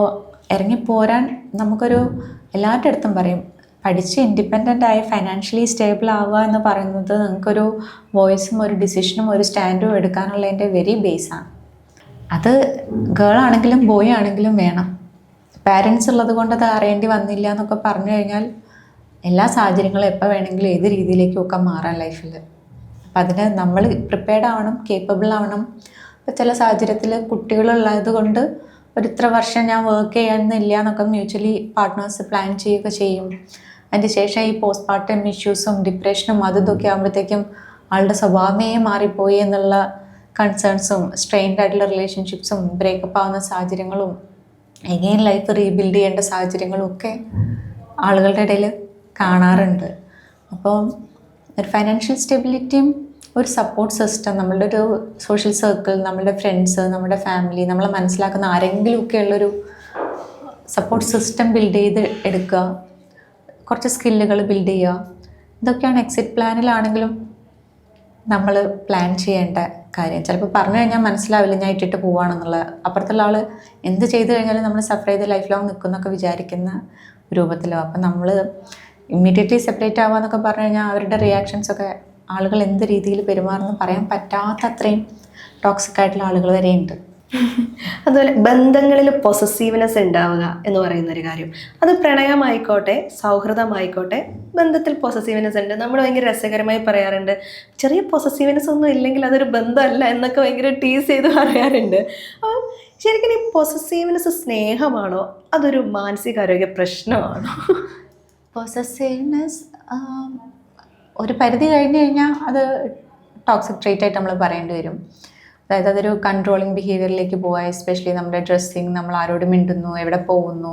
ഇറങ്ങിപ്പോരാൻ നമുക്കൊരു എല്ലാവരുടെ അടുത്തും പറയും, പഠിച്ച് ഇൻഡിപെൻഡൻ്റ് ആയി ഫൈനാൻഷ്യലി സ്റ്റേബിൾ ആവുക എന്ന് പറയുന്നത് നിങ്ങൾക്കൊരു വോയിസും ഒരു ഡിസിഷനും ഒരു സ്റ്റാൻഡും എടുക്കാനുള്ളതിൻ്റെ വെരി ബേസാണ്. അത് ഗേൾ ആണെങ്കിലും ബോയ് ആണെങ്കിലും വേണം. പാരൻസ് ഉള്ളത് കൊണ്ട് അത് അറിയേണ്ടി വന്നില്ല എന്നൊക്കെ പറഞ്ഞു കഴിഞ്ഞാൽ എല്ലാ സാഹചര്യങ്ങളും എപ്പോൾ വേണമെങ്കിലും ഏത് രീതിയിലേക്കും ഒക്കെ മാറാം ലൈഫിൽ. അപ്പം അതിന് നമ്മൾ പ്രിപ്പയർഡ് ആവണം, കേപ്പബിൾ ആവണം. ഇപ്പോൾ ചില സാഹചര്യത്തിൽ കുട്ടികളുള്ളത് കൊണ്ട് ഒരു ഇത്ര വർഷം ഞാൻ വർക്ക് ചെയ്യാനില്ല എന്നൊക്കെ മ്യൂച്വലി പാർട്ട്നേഴ്സ് പ്ലാൻ ചെയ്യുകയൊക്കെ ചെയ്യും. അതിന് ശേഷം ഈ പോസ്റ്റ് പാർട്ടം ഇഷ്യൂസും ഡിപ്രഷനും അതും ഇതൊക്കെ ആകുമ്പോഴത്തേക്കും ആളുടെ സ്വഭാവമേ മാറിപ്പോയി എന്നുള്ള കൺസേൺസും സ്ട്രെയിൻഡ് ആയിട്ടുള്ള റിലേഷൻഷിപ്സും ബ്രേക്കപ്പ് ആവുന്ന സാഹചര്യങ്ങളും എഗെയിൻ ലൈഫ് റീബിൽഡ് ചെയ്യേണ്ട സാഹചര്യങ്ങളും ഒക്കെ ആളുകളുടെ ഇടയിൽ കാണാറുണ്ട്. അപ്പോൾ ഒരു ഫൈനാൻഷ്യൽ സ്റ്റെബിലിറ്റിയും ഒരു സപ്പോർട്ട് സിസ്റ്റം, നമ്മളുടെ ഒരു സോഷ്യൽ സർക്കിൾ, നമ്മളുടെ ഫ്രണ്ട്സ്, നമ്മുടെ ഫാമിലി, നമ്മളെ മനസ്സിലാക്കുന്ന ആരെങ്കിലുമൊക്കെ ഉള്ളൊരു സപ്പോർട്ട് സിസ്റ്റം ബിൽഡ് ചെയ്ത് എടുക്കുക, കുറച്ച് സ്കില്ലുകൾ ബിൽഡ് ചെയ്യുക. ഇതൊക്കെയാണ് എക്സിറ്റ് പ്ലാനിലാണെങ്കിലും നമ്മൾ പ്ലാൻ ചെയ്യേണ്ട കാര്യം. ചിലപ്പോൾ പറഞ്ഞു കഴിഞ്ഞാൽ മനസ്സിലാവില്ല ഞാൻ ഇട്ടിട്ട് പോവുകയാണെന്നുള്ളത്. അപ്പുറത്തുള്ള ആൾ എന്ത് ചെയ്തു കഴിഞ്ഞാലും നമ്മൾ സഫർ ചെയ്ത് ലൈഫ് ലോങ് നിൽക്കുന്നൊക്കെ വിചാരിക്കുന്ന രൂപത്തിലോ. അപ്പം നമ്മൾ ഇമ്മീഡിയറ്റ്ലി സെപ്പറേറ്റ് ആവാന്നൊക്കെ പറഞ്ഞു കഴിഞ്ഞാൽ അവരുടെ റിയാക്ഷൻസൊക്കെ ആളുകൾ എന്ത് രീതിയിൽ പെരുമാറുന്നു പറയാൻ പറ്റാത്ത അത്രയും ടോക്സിക് ആയിട്ടുള്ള ആളുകൾ വരെയുണ്ട്. അതുപോലെ ബന്ധങ്ങളിൽ പൊസസീവ്നെസ് ഉണ്ടാവുക എന്ന് പറയുന്നൊരു കാര്യം, അത് പ്രണയമായിക്കോട്ടെ സൗഹൃദമായിക്കോട്ടെ, ബന്ധത്തിൽ പൊസസീവ്നെസ് ഉണ്ട്. നമ്മൾ ഭയങ്കര രസകരമായി പറയാറുണ്ട്, ചെറിയ പൊസസീവ്നെസ് ഒന്നും ഇല്ലെങ്കിൽ അതൊരു ബന്ധമല്ല എന്നൊക്കെ ഭയങ്കര ടീസ് ചെയ്ത് പറയാറുണ്ട്. അപ്പോൾ ശരിക്കും ഈ പൊസസീവ്നെസ് സ്നേഹമാണോ അതൊരു മാനസികാരോഗ്യ പ്രശ്നമാണോ? പൊസസീവ്നെസ് ഒരു പരിധി കഴിഞ്ഞ് കഴിഞ്ഞാൽ അത് ടോക്സിക് ട്രേറ്റ് ആയിട്ട് നമ്മൾ പറയേണ്ടി വരും. അതായത് അതൊരു കൺട്രോളിങ് ബിഹേവിയറിലേക്ക് പോവുക. എസ്പെഷ്യലി നമ്മുടെ ഡ്രസ്സിങ്, നമ്മൾ ആരോട് മിണ്ടുന്നു, എവിടെ പോകുന്നു,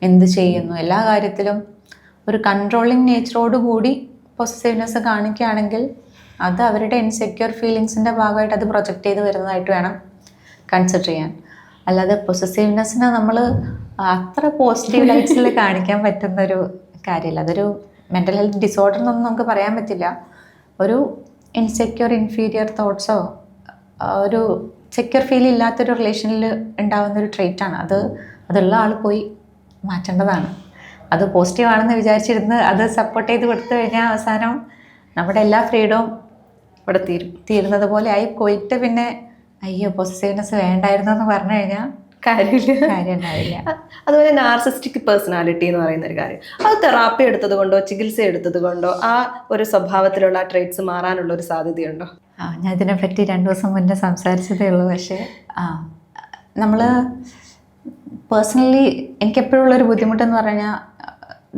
എന്ത് ചെയ്യുന്നു, എല്ലാ കാര്യത്തിലും ഒരു കൺട്രോളിങ് നേച്ചറോടുകൂടി പൊസസീവ്നെസ് കാണിക്കുകയാണെങ്കിൽ അത് അവരുടെ ഇൻസെക്യൂർ ഫീലിങ്സിൻ്റെ ഭാഗമായിട്ട് അത് പ്രൊജക്റ്റ് ചെയ്ത് വരുന്നതായിട്ട് വേണം കൺസിഡർ ചെയ്യാൻ. അല്ലാതെ പൊസസീവ്നെസ്സിനെ നമ്മൾ അത്ര പോസിറ്റീവ് ലൈറ്റ്സിൽ കാണിക്കാൻ പറ്റുന്നൊരു കാര്യമില്ല. അതൊരു മെൻ്റൽ ഹെൽത്ത് ഡിസോർഡർ എന്നൊന്നും നമുക്ക് പറയാൻ പറ്റില്ല. ഒരു ഇൻസെക്യൂർ ഇൻഫീരിയർ തോട്ട്സോ ഒരു സെക്യൂർ ഫീൽ ഇല്ലാത്തൊരു റിലേഷനിൽ ഉണ്ടാകുന്നൊരു ട്രെയ്റ്റാണ് അത്. അതുള്ള ആൾ പോയി മാറ്റേണ്ടതാണ്. അത് പോസിറ്റീവ് ആണെന്ന് വിചാരിച്ചിരുന്ന് അത് സപ്പോർട്ട് ചെയ്ത് കൊടുത്തു കഴിഞ്ഞാൽ അവസാനം നമ്മുടെ എല്ലാ ഫ്രീഡവും ഇവിടെ തീരുന്നത് പോലെ ആയി പോയിട്ട് പിന്നെ അയ്യോ പൊസസീവ്നെസ് വേണ്ടായിരുന്നു എന്ന് പറഞ്ഞു കഴിഞ്ഞാൽ കാര്യം ഉണ്ടാവില്ല. അതുപോലെ നാർസിസ്റ്റിക് പേഴ്സണാലിറ്റി എന്ന് പറയുന്ന ഒരു കാര്യം, അത് തെറാപ്പി എടുത്തത് കൊണ്ടോ ചികിത്സ എടുത്തത് കൊണ്ടോ ആ ഒരു സ്വഭാവത്തിലുള്ള ട്രേറ്റ്സ് മാറാനുള്ള ഒരു സാധ്യതയുണ്ടോ? ഞാൻ ഇതിനെപ്പറ്റി 2 ദിവസം മുന്നേ സംസാരിച്ചതേ ഉള്ളൂ. പക്ഷേ നമ്മൾ പേഴ്സണലി എനിക്കെപ്പോഴും ഉള്ളൊരു ബുദ്ധിമുട്ടെന്ന് പറഞ്ഞാൽ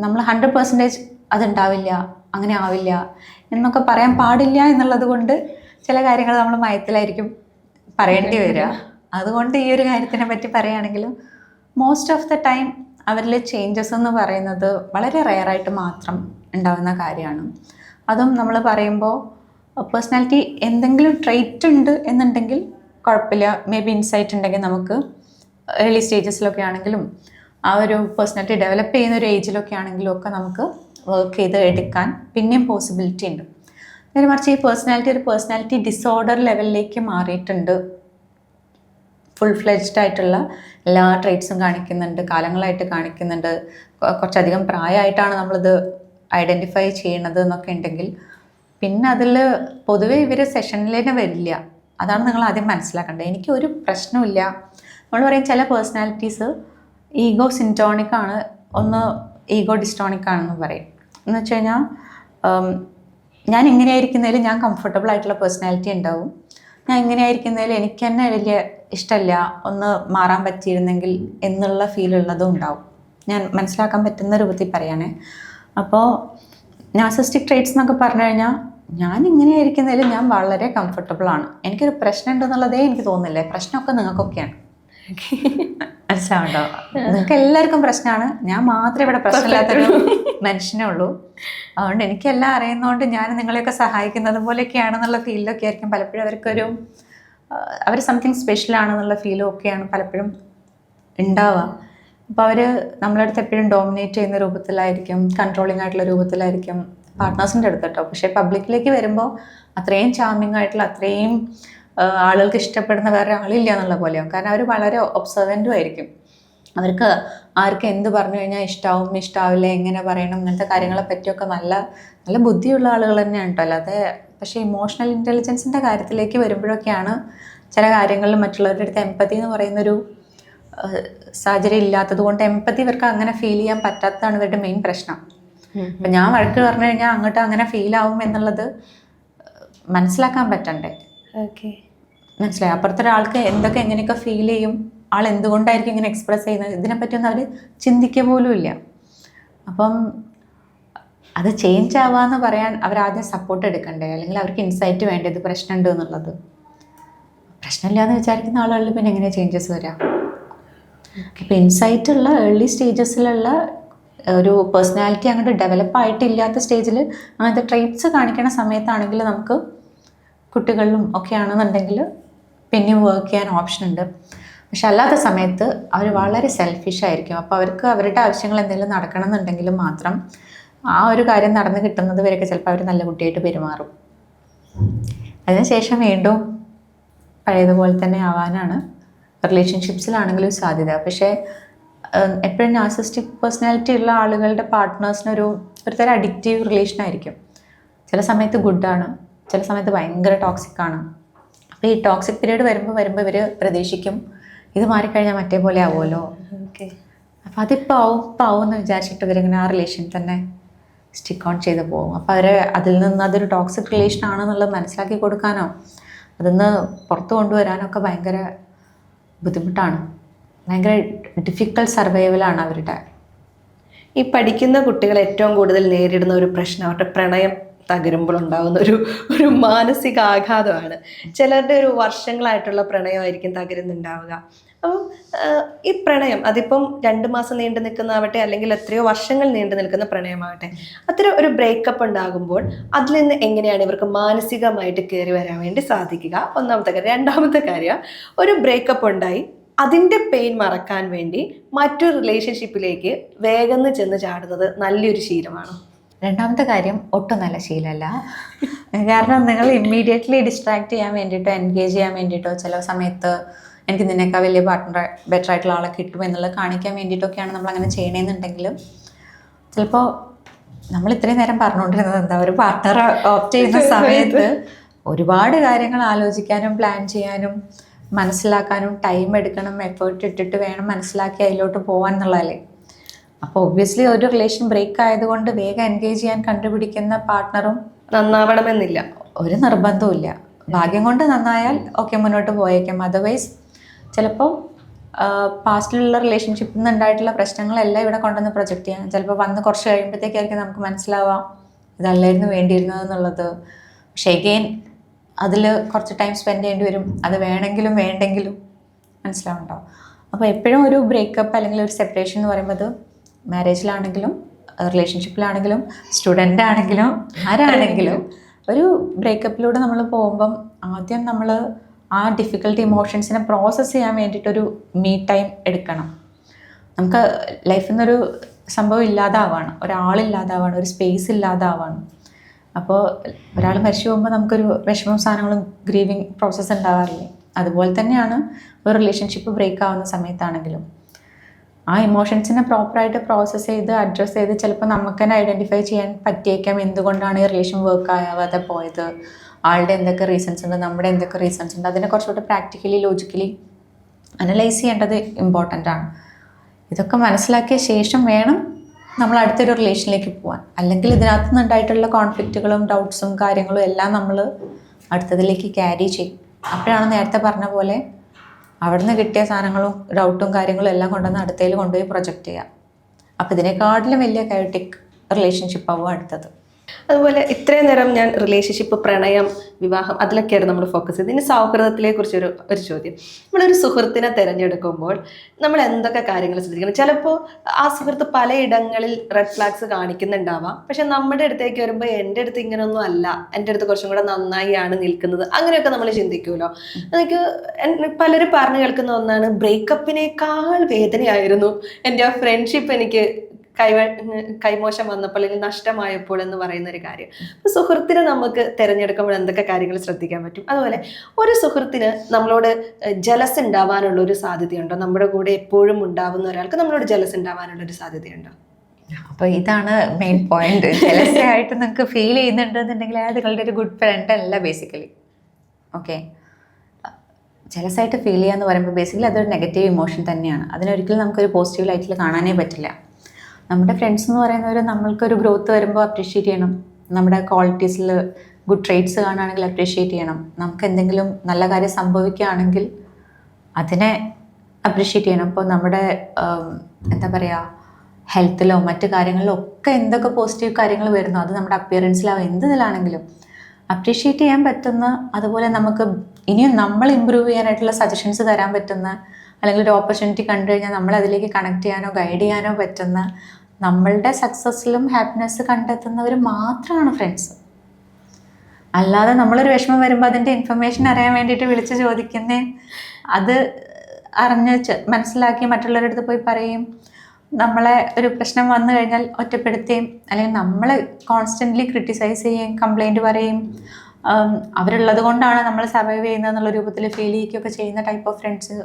നമ്മൾ 100% അതുണ്ടാവില്ല, അങ്ങനെ ആവില്ല എന്നൊക്കെ പറയാൻ പാടില്ല എന്നുള്ളത് കൊണ്ട് ചില കാര്യങ്ങൾ നമ്മൾ മയത്തിലായിരിക്കും പറയേണ്ടി വരിക. അതുകൊണ്ട് ഈ ഒരു കാര്യത്തിനെ പറ്റി പറയുകയാണെങ്കിൽ മോസ്റ്റ് ഓഫ് ദ ടൈം അവരിലെ ചേഞ്ചസ് എന്ന് പറയുന്നത് വളരെ റെയറായിട്ട് മാത്രം ഉണ്ടാകുന്ന കാര്യമാണ്. അതും നമ്മൾ പറയുമ്പോൾ പേഴ്സണാലിറ്റി എന്തെങ്കിലും ട്രെയ്റ്റ് ഉണ്ട് എന്നുണ്ടെങ്കിൽ കുഴപ്പമില്ല, മേ ബി ഇൻസൈറ്റ് ഉണ്ടെങ്കിൽ നമുക്ക് ഏർലി സ്റ്റേജസിലൊക്കെ ആണെങ്കിലും ആ ഒരു പേഴ്സണാലിറ്റി ഡെവലപ്പ് ചെയ്യുന്ന ഒരു ഏജിലൊക്കെ ആണെങ്കിലും ഒക്കെ നമുക്ക് വർക്ക് ചെയ്ത് എടുക്കാൻ പിന്നെയും പോസിബിലിറ്റി ഉണ്ട്. നേരെ മറിച്ച് ഈ പേഴ്സണാലിറ്റി ഒരു പേഴ്സണാലിറ്റി ഡിസോർഡർ ലെവലിലേക്ക് മാറിയിട്ടുണ്ട്, ഫുൾ ഫ്ലെഡ്ജ്ഡ് ആയിട്ടുള്ള എല്ലാ ട്രേറ്റ്സും കാണിക്കുന്നുണ്ട്, കാലങ്ങളായിട്ട് കാണിക്കുന്നുണ്ട്, കുറച്ചധികം പ്രായമായിട്ടാണ് നമ്മളിത് ഐഡൻറ്റിഫൈ ചെയ്യണത് എന്നൊക്കെ ഉണ്ടെങ്കിൽ പിന്നെ അതിൽ പൊതുവേ ഇവർ സെഷനിൽ തന്നെ വരില്ല. അതാണ് നിങ്ങൾ ആദ്യം മനസ്സിലാക്കേണ്ടത്. എനിക്ക് ഒരു പ്രശ്നമില്ല. നമ്മൾ പറയും ചില പേഴ്സണാലിറ്റീസ് ഈഗോ സിൻറ്റോണിക് ആണ്, ഒന്ന് ഈഗോ ഡിസ്റ്റോണിക് ആണെന്ന് പറയും. എന്ന് വെച്ച് കഴിഞ്ഞാൽ ഞാൻ ഇങ്ങനെയായിരിക്കുന്നതിൽ ഞാൻ കംഫർട്ടബിൾ ആയിട്ടുള്ള പേഴ്സണാലിറ്റി ഉണ്ടാവും, ഞാൻ ഇങ്ങനെയായിരിക്കുന്നതിൽ എനിക്ക് തന്നെ വലിയ ഇഷ്ടമല്ല, ഒന്ന് മാറാൻ പറ്റിയിരുന്നെങ്കിൽ എന്നുള്ള ഫീൽ ഉള്ളതും ഉണ്ടാവും. ഞാൻ മനസ്സിലാക്കാൻ പറ്റുന്ന രൂപത്തിൽ പറയുകയാണേ. അപ്പോൾ നാർസിസ്റ്റിക് ട്രേറ്റ്സ് എന്നൊക്കെ പറഞ്ഞു കഴിഞ്ഞാൽ ഞാൻ ഇങ്ങനെയായിരിക്കുന്നതിൽ ഞാൻ വളരെ കംഫർട്ടബിളാണ്, എനിക്കൊരു പ്രശ്നം ഉണ്ടെന്നുള്ളതേ എനിക്ക് തോന്നുന്നില്ല, പ്രശ്നമൊക്കെ നിങ്ങൾക്കൊക്കെയാണ്. മനസ്സിലാവുണ്ടോ? നിങ്ങൾക്ക് എല്ലാവർക്കും പ്രശ്നമാണ്, ഞാൻ മാത്രമേ ഇവിടെ പ്രശ്നമില്ലാത്തൊരു മനുഷ്യനേ ഉള്ളൂ. അതുകൊണ്ട് എനിക്കെല്ലാം അറിയുന്നതുകൊണ്ട് ഞാൻ നിങ്ങളെയൊക്കെ സഹായിക്കുന്നത് പോലെയൊക്കെയാണെന്നുള്ള ഫീലിലൊക്കെ ആയിരിക്കും പലപ്പോഴും അവർക്കൊരു അവർ സംതിങ് സ്പെഷ്യലാണെന്നുള്ള ഫീലും ഒക്കെയാണ് പലപ്പോഴും ഉണ്ടാവുക. അപ്പോൾ അവർ നമ്മളെ അടുത്ത് എപ്പോഴും ഡോമിനേറ്റ് ചെയ്യുന്ന രൂപത്തിലായിരിക്കും, കൺട്രോളിങ് ആയിട്ടുള്ള രൂപത്തിലായിരിക്കും പാർട്ട്നേഴ്സിൻ്റെ അടുത്ത് കേട്ടോ. പക്ഷേ പബ്ലിക്കിലേക്ക് വരുമ്പോൾ അത്രയും ചാമിങ് ആയിട്ടുള്ള അത്രയും ആളുകൾക്ക് ഇഷ്ടപ്പെടുന്ന വേറെ ആളില്ല എന്നുള്ള പോലെയാവും. കാരണം അവർ വളരെ ഒബ്സർവൻറ്റും ആയിരിക്കും. അവർക്ക് ആർക്ക് എന്ത് പറഞ്ഞു കഴിഞ്ഞാൽ ഇഷ്ടാവും ഇഷ്ടാവില്ല എങ്ങനെ പറയണം ഇങ്ങനത്തെ കാര്യങ്ങളെ പറ്റിയൊക്കെ നല്ല നല്ല ബുദ്ധിയുള്ള ആളുകൾ തന്നെയാണ് കേട്ടോ. അല്ലാതെ പക്ഷേ ഇമോഷണൽ ഇൻ്റലിജൻസിൻ്റെ കാര്യത്തിലേക്ക് വരുമ്പോഴൊക്കെയാണ് ചില കാര്യങ്ങളിൽ മറ്റുള്ളവരുടെ അടുത്ത് എമ്പതി എന്ന് പറയുന്നൊരു സാഹചര്യം ഇല്ലാത്തത് കൊണ്ട് എമ്പതി ഇവർക്ക് അങ്ങനെ ഫീൽ ചെയ്യാൻ പറ്റാത്തതാണ് ഇവരുടെ മെയിൻ പ്രശ്നം. അപ്പം ഞാൻ വഴക്ക് പറഞ്ഞു കഴിഞ്ഞാൽ അങ്ങോട്ട് അങ്ങനെ ഫീൽ ആവും എന്നുള്ളത് മനസ്സിലാക്കാൻ പറ്റണ്ടേ. ഓക്കെ, മനസ്സിലായി. അപ്പുറത്തെ ഒരാൾക്ക് എന്തൊക്കെ എങ്ങനെയൊക്കെ ഫീൽ ചെയ്യും, ആൾ എന്തുകൊണ്ടായിരിക്കും ഇങ്ങനെ എക്സ്പ്രസ് ചെയ്യുന്നത്, ഇതിനെപ്പറ്റിയൊന്നും അവർ ചിന്തിക്കുക പോലും ഇല്ല. അപ്പം അത് ചേഞ്ച് ആവാന്ന് പറയാൻ അവരാദ്യം സപ്പോർട്ട് എടുക്കണ്ടേ, അല്ലെങ്കിൽ അവർക്ക് ഇൻസൈറ്റ് വേണ്ടത് പ്രശ്നമുണ്ട് എന്നുള്ളത്. പ്രശ്നമില്ല എന്ന് വിചാരിക്കുന്ന ആളുകളിൽ പിന്നെ എങ്ങനെയാണ് ചേഞ്ചസ് വരാം? ഇപ്പം ഇൻസൈറ്റ് ഉള്ള ഏർലി സ്റ്റേജസിലുള്ള ഒരു പേഴ്സണാലിറ്റി അങ്ങോട്ട് ഡെവലപ്പ് ആയിട്ടില്ലാത്ത സ്റ്റേജിൽ അങ്ങനത്തെ ട്രേറ്റ്സ് കാണിക്കുന്ന സമയത്താണെങ്കിൽ നമുക്ക് കുട്ടികളിലും ഒക്കെ ആണെന്നുണ്ടെങ്കിൽ പിന്നെയും വർക്ക് ചെയ്യാൻ ഓപ്ഷൻ ഉണ്ട്. പക്ഷെ അല്ലാത്ത സമയത്ത് അവർ വളരെ സെൽഫിഷ് ആയിരിക്കും. അപ്പോൾ അവർക്ക് അവരുടെ ആവശ്യങ്ങൾ എന്തെങ്കിലും നടക്കണം എന്നുണ്ടെങ്കിലും മാത്രം ആ ഒരു കാര്യം നടന്ന് കിട്ടുന്നത് വരെയൊക്കെ ചിലപ്പോൾ അവർ നല്ല കുട്ടിയായിട്ട് പെരുമാറും. അതിനുശേഷം വീണ്ടും പഴയതുപോലെ തന്നെ ആവാനാണ് റിലേഷൻഷിപ്സിലാണെങ്കിലും സാധ്യത. പക്ഷേ എപ്പോഴും നാർസിസ്റ്റിക് പേഴ്സണാലിറ്റി ഉള്ള ആളുകളുടെ പാർട്ട്നേഴ്സിനൊരു തരം അഡിക്റ്റീവ് റിലേഷൻ ആയിരിക്കും. ചില സമയത്ത് ഗുഡാണ്, ചില സമയത്ത് ഭയങ്കര ടോക്സിക്കാണ്. അപ്പോൾ ഈ ടോക്സിക് പീരീഡ് വരുമ്പോൾ ഇവർ പ്രതീക്ഷിക്കും ഇത് മാറിക്കഴിഞ്ഞാൽ മറ്റേ പോലെ ആവുമല്ലോ. ഓക്കെ, അപ്പോൾ അതിപ്പോൾ ആവും എന്ന് വിചാരിച്ചിട്ട് ഇവരിങ്ങനെ ആ റിലേഷൻ തന്നെ സ്റ്റിക്ക് ഓൺ ചെയ്ത് പോകും. അപ്പോൾ അതിൽ നിന്ന് അതൊരു ടോക്സിക് റിലേഷൻ ആണെന്നുള്ളത് മനസ്സിലാക്കി കൊടുക്കാനോ അതിന്ന് പുറത്ത് കൊണ്ടുവരാനോ ഒക്കെ ഭയങ്കര ബുദ്ധിമുട്ടാണ്. ഭയങ്കര ഡിഫിക്കൽട്ട് സർവൈവലാണ് അവരുടെ. ഈ പഠിക്കുന്ന കുട്ടികൾ ഏറ്റവും കൂടുതൽ നേരിടുന്ന ഒരു പ്രശ്നം അവരുടെ പ്രണയം തകരുമ്പോൾ ഉണ്ടാകുന്ന ഒരു മാനസിക ആഘാതമാണ്. ചിലരുടെ ഒരു വർഷങ്ങളായിട്ടുള്ള പ്രണയമായിരിക്കും തകരുന്നുണ്ടാവുക. അപ്പം ഈ പ്രണയം അതിപ്പം 2 മാസം നീണ്ടു നിൽക്കുന്നതാവട്ടെ, അല്ലെങ്കിൽ എത്രയോ വർഷങ്ങൾ നീണ്ടു നിൽക്കുന്ന പ്രണയമാവട്ടെ, അത്തരം ഒരു ബ്രേക്കപ്പ് ഉണ്ടാകുമ്പോൾ അതിൽ നിന്ന് എങ്ങനെയാണ് ഇവർക്ക് മാനസികമായിട്ട് കയറി വരാൻ വേണ്ടി സാധിക്കുക? ഒന്നാമത്തെ കാര്യം. രണ്ടാമത്തെ കാര്യം, ഒരു ബ്രേക്കപ്പ് ഉണ്ടായി അതിൻ്റെ പെയിൻ മറക്കാൻ വേണ്ടി മറ്റൊരു റിലേഷൻഷിപ്പിലേക്ക് വേഗം ചെന്ന് ചാടുന്നത് നല്ലൊരു ശീലമാണോ? രണ്ടാമത്തെ കാര്യം ഒട്ടും നല്ല ശീലമല്ല. കാരണം നിങ്ങൾ ഇമ്മീഡിയറ്റ്ലി ഡിസ്ട്രാക്ട് ചെയ്യാൻ വേണ്ടിയിട്ടോ എൻഗേജ് ചെയ്യാൻ വേണ്ടിയിട്ടോ ചില സമയത്ത് എനിക്ക് നിന്നേക്കാൾ വലിയ പാർട്ട്ണർ ബെറ്റർ ആയിട്ടുള്ള ആളെ കിട്ടും എന്നുള്ളത് കാണിക്കാൻ വേണ്ടിയിട്ടൊക്കെയാണ് നമ്മൾ അങ്ങനെ ചെയ്യണമെന്നുണ്ടെങ്കിലും ചിലപ്പോൾ നമ്മൾ ഇത്രയും നേരം പറഞ്ഞുകൊണ്ടിരുന്നത് എന്താ, ഒരു പാർട്ട്ണർ ഓപ്റ്റ് ചെയ്യുന്ന സമയത്ത് ഒരുപാട് കാര്യങ്ങൾ ആലോചിക്കാനും പ്ലാൻ ചെയ്യാനും മനസ്സിലാക്കാനും ടൈം എടുക്കണം, എഫേർട്ട് ഇട്ടിട്ട് വേണം മനസ്സിലാക്കി അതിലോട്ട് പോകാൻ എന്നുള്ളതല്ലേ. അപ്പോൾ ഒബ്വിയസ്ലി ഒരു റിലേഷൻ ബ്രേക്ക് ആയതുകൊണ്ട് വേഗം എൻഗേജ് ചെയ്യാൻ കണ്ടുപിടിക്കുന്ന പാർട്ട്ണറും നന്നാവണമെന്നില്ല, ഒരു നിർബന്ധവും ഇല്ല. ഭാഗ്യം കൊണ്ട് നന്നായാൽ ഓക്കെ മുന്നോട്ട് പോയേക്കാം. അതർവൈസ് ചിലപ്പോൾ പാസ്റ്റിലുള്ള റിലേഷൻഷിപ്പിൽ നിന്ന് ഉണ്ടായിട്ടുള്ള പ്രശ്നങ്ങളെല്ലാം ഇവിടെ കൊണ്ടുവന്ന് പ്രൊജക്റ്റ് ചെയ്യാം. ചിലപ്പോൾ വന്ന് കുറച്ച് കഴിയുമ്പോഴത്തേക്കായിരിക്കും നമുക്ക് മനസ്സിലാവാം ഇതല്ലായിരുന്നു വേണ്ടിയിരുന്നത് എന്നുള്ളത്. പക്ഷേ എഗെയിൻ അതിൽ കുറച്ച് ടൈം സ്പെൻഡ് ചെയ്യേണ്ടി വരും. അത് വേണമെങ്കിലും വേണ്ടെങ്കിലും മനസ്സിലാവുന്നുണ്ടോ? അപ്പോൾ എപ്പോഴും ഒരു ബ്രേക്കപ്പ് അല്ലെങ്കിൽ ഒരു സെപ്പറേഷൻ എന്ന് പറയുമ്പോൾ അത് മാരേജിലാണെങ്കിലും റിലേഷൻഷിപ്പിലാണെങ്കിലും സ്റ്റുഡൻ്റ് ആണെങ്കിലും ആരാണെങ്കിലും ഒരു ബ്രേക്കപ്പിലൂടെ നമ്മൾ പോകുമ്പം ആദ്യം നമ്മൾ ആ ഡിഫിക്കൽട്ട് ഇമോഷൻസിനെ പ്രോസസ്സ് ചെയ്യാൻ വേണ്ടിയിട്ടൊരു മീ ടൈം എടുക്കണം. നമുക്ക് ലൈഫിൽ നിന്നൊരു സംഭവം ഇല്ലാതാവാണ്, ഒരാളില്ലാതാവാണ്, ഒരു സ്പേസ് ഇല്ലാതാവാണ്. അപ്പോൾ ഒരാൾ മരിച്ചു പോകുമ്പോൾ നമുക്കൊരു വിഷമവും സാധനങ്ങളും ഗ്രീവിങ് പ്രോസസ്സ് ഉണ്ടാവാറില്ലേ? അതുപോലെ തന്നെയാണ് ഒരു റിലേഷൻഷിപ്പ് ബ്രേക്ക് ആവുന്ന സമയത്താണെങ്കിലും ആ ഇമോഷൻസിനെ പ്രോപ്പറായിട്ട് പ്രോസസ്സ് ചെയ്ത് അഡ്രസ്സ് ചെയ്ത് ചിലപ്പോൾ നമുക്ക് തന്നെ ഐഡൻറ്റിഫൈ ചെയ്യാൻ പറ്റിയേക്കാം എന്തുകൊണ്ടാണ് ഈ റിലേഷൻ വർക്ക് ആവാതെ പോയത്, ആളുടെ എന്തൊക്കെ റീസൺസ് ഉണ്ട്, നമ്മുടെ എന്തൊക്കെ റീസൺസ് ഉണ്ട്. അതിനെ കുറച്ചുകൂടി പ്രാക്ടിക്കലി ലോജിക്കലി അനലൈസ് ചെയ്യേണ്ടത് ഇമ്പോർട്ടൻ്റ് ആണ്. ഇതൊക്കെ മനസ്സിലാക്കിയ ശേഷം വേണം നമ്മൾ അടുത്തൊരു റിലേഷനിലേക്ക് പോകാൻ. അല്ലെങ്കിൽ ഇതിനകത്ത് നിന്നുണ്ടായിട്ടുള്ള കോൺഫ്ലിക്റ്റുകളും ഡൗട്ട്സും കാര്യങ്ങളും എല്ലാം നമ്മൾ അടുത്തതിലേക്ക് ക്യാരി ചെയ്യും. അപ്പോഴാണ് നേരത്തെ പറഞ്ഞ പോലെ അവിടുന്ന് കിട്ടിയ സാധനങ്ങളും ഡൗട്ടും കാര്യങ്ങളും എല്ലാം കൊണ്ടുവന്ന് അടുത്തതിൽ കൊണ്ടുപോയി പ്രൊജക്റ്റ് ചെയ്യാം. അപ്പോൾ ഇതിനേക്കാട്ടിലും വലിയ കയോട്ടിക് റിലേഷൻഷിപ്പ് ആവും അടുത്തത്. അതുപോലെ ഇത്രയും നേരം ഞാൻ റിലേഷൻഷിപ്പ്, പ്രണയം, വിവാഹം അതിലൊക്കെയാണ് നമ്മൾ ഫോക്കസ് ചെയ്തത്. ഇനി സൗഹൃദത്തിലെ കുറിച്ചൊരു ചോദ്യം. നമ്മളൊരു സുഹൃത്തിനെ തിരഞ്ഞെടുക്കുമ്പോൾ നമ്മൾ എന്തൊക്കെ കാര്യങ്ങൾ ശ്രദ്ധിക്കണം? ചിലപ്പോൾ ആ സുഹൃത്ത് പലയിടങ്ങളിൽ റെഡ് ഫ്ലാഗ്സ് കാണിക്കുന്നുണ്ടാവാം. പക്ഷെ നമ്മുടെ അടുത്തേക്ക് വരുമ്പോൾ എൻ്റെ അടുത്ത് ഇങ്ങനെയൊന്നും അല്ല, എൻ്റെ അടുത്ത് കുറച്ചും കൂടെ നന്നായിയാണ് നിൽക്കുന്നത്, അങ്ങനെയൊക്കെ നമ്മൾ ചിന്തിക്കുമല്ലോ. എനിക്ക് പലരും പറഞ്ഞു കേൾക്കുന്ന ഒന്നാണ്, ബ്രേക്കപ്പിനേക്കാൾ വേദനയായിരുന്നു എൻ്റെ ആ ഫ്രണ്ട്ഷിപ്പ് എനിക്ക് കൈമോശം വന്നപ്പോൾ അല്ലെങ്കിൽ നഷ്ടമായപ്പോൾ എന്ന് പറയുന്ന ഒരു കാര്യം. അപ്പൊ സുഹൃത്തിനെ നമുക്ക് തിരഞ്ഞെടുക്കുമ്പോൾ എന്തൊക്കെ കാര്യങ്ങൾ ശ്രദ്ധിക്കാൻ പറ്റും? അതുപോലെ ഒരു സുഹൃത്തിന് നമ്മളോട് ജലസ് ഉണ്ടാവാനുള്ള ഒരു സാധ്യതയുണ്ടോ? നമ്മുടെ കൂടെ എപ്പോഴും ഉണ്ടാവുന്ന ഒരാൾക്ക് നമ്മളോട് ജലസ് ഉണ്ടാവാനുള്ള ഒരു സാധ്യതയുണ്ടോ? അപ്പോൾ ഇതാണ് മെയിൻ പോയിന്റ്. ജലസി ആയിട്ട് നിങ്ങൾക്ക് ഫീൽ ചെയ്യുന്നുണ്ടെന്നുണ്ടെങ്കിൽ അത് നിങ്ങളുടെ ഒരു ഗുഡ് ഫ്രണ്ട് അല്ല ബേസിക്കലി. ഓക്കെ, ജലസായിട്ട് ഫീൽ ചെയ്യുക എന്ന് പറയുമ്പോൾ ബേസിക്കലി അതൊരു നെഗറ്റീവ് ഇമോഷൻ തന്നെയാണ്. അതിനൊരിക്കലും നമുക്കൊരു പോസിറ്റീവ് ലൈറ്റിൽ കാണാനേ പറ്റില്ല. നമ്മുടെ ഫ്രണ്ട്സ് എന്ന് പറയുന്നവർ നമ്മൾക്കൊരു ഗ്രോത്ത് വരുമ്പോൾ അപ്രീഷിയേറ്റ് ചെയ്യണം. നമ്മുടെ ക്വാളിറ്റീസിൽ ഗുഡ് ട്രേറ്റ്സ് കാണുകയാണെങ്കിൽ അപ്രീഷിയേറ്റ് ചെയ്യണം. നമുക്ക് എന്തെങ്കിലും നല്ല കാര്യം സംഭവിക്കുകയാണെങ്കിൽ അതിനെ അപ്രീഷിയേറ്റ് ചെയ്യണം. ഇപ്പോൾ നമ്മുടെ എന്താ പറയുക, ഹെൽത്തിലോ മറ്റു കാര്യങ്ങളിലോ ഒക്കെ എന്തൊക്കെ പോസിറ്റീവ് കാര്യങ്ങൾ വരുന്നു, അത് നമ്മുടെ അപ്പിയറൻസിലാവും എന്തിലാണെങ്കിലും അപ്രീഷിയേറ്റ് ചെയ്യാൻ പറ്റുന്ന, അതുപോലെ നമുക്ക് ഇനിയും നമ്മൾ ഇമ്പ്രൂവ് ചെയ്യാനായിട്ടുള്ള സജഷൻസ് തരാൻ പറ്റുന്ന, അല്ലെങ്കിൽ ഒരു ഓപ്പർച്യൂണിറ്റി കണ്ടു കഴിഞ്ഞാൽ നമ്മൾ അതിലേക്ക് കണക്ട് ചെയ്യാനോ ഗൈഡ് ചെയ്യാനോ പറ്റുന്ന, നമ്മളുടെ സക്സസ്സിലും ഹാപ്പിനെസ് കണ്ടെത്തുന്നവർ മാത്രമാണ് ഫ്രണ്ട്സ്. അല്ലാതെ നമ്മളൊരു വിഷമം വരുമ്പോൾ അതിൻ്റെ ഇൻഫർമേഷൻ അറിയാൻ വേണ്ടിയിട്ട് വിളിച്ച് ചോദിക്കുന്നേ, അത് അറിഞ്ഞ് മനസ്സിലാക്കി മറ്റുള്ളവരുടെ അടുത്ത് പോയി പറയും, നമ്മളെ ഒരു പ്രശ്നം വന്നു കഴിഞ്ഞാൽ ഒറ്റപ്പെടുത്തുകയും അല്ലെങ്കിൽ നമ്മളെ കോൺസ്റ്റൻ്റ്ലി ക്രിട്ടിസൈസ് ചെയ്യുകയും കംപ്ലൈൻറ്റ് പറയും, അവരുള്ളത് കൊണ്ടാണ് നമ്മൾ സർവൈവ് ചെയ്യുന്നത് എന്നുള്ള രൂപത്തിൽ ഫീൽ ചെയ്യുകയൊക്കെ ചെയ്യുന്ന ടൈപ്പ് ഓഫ് ഫ്രണ്ട്സ്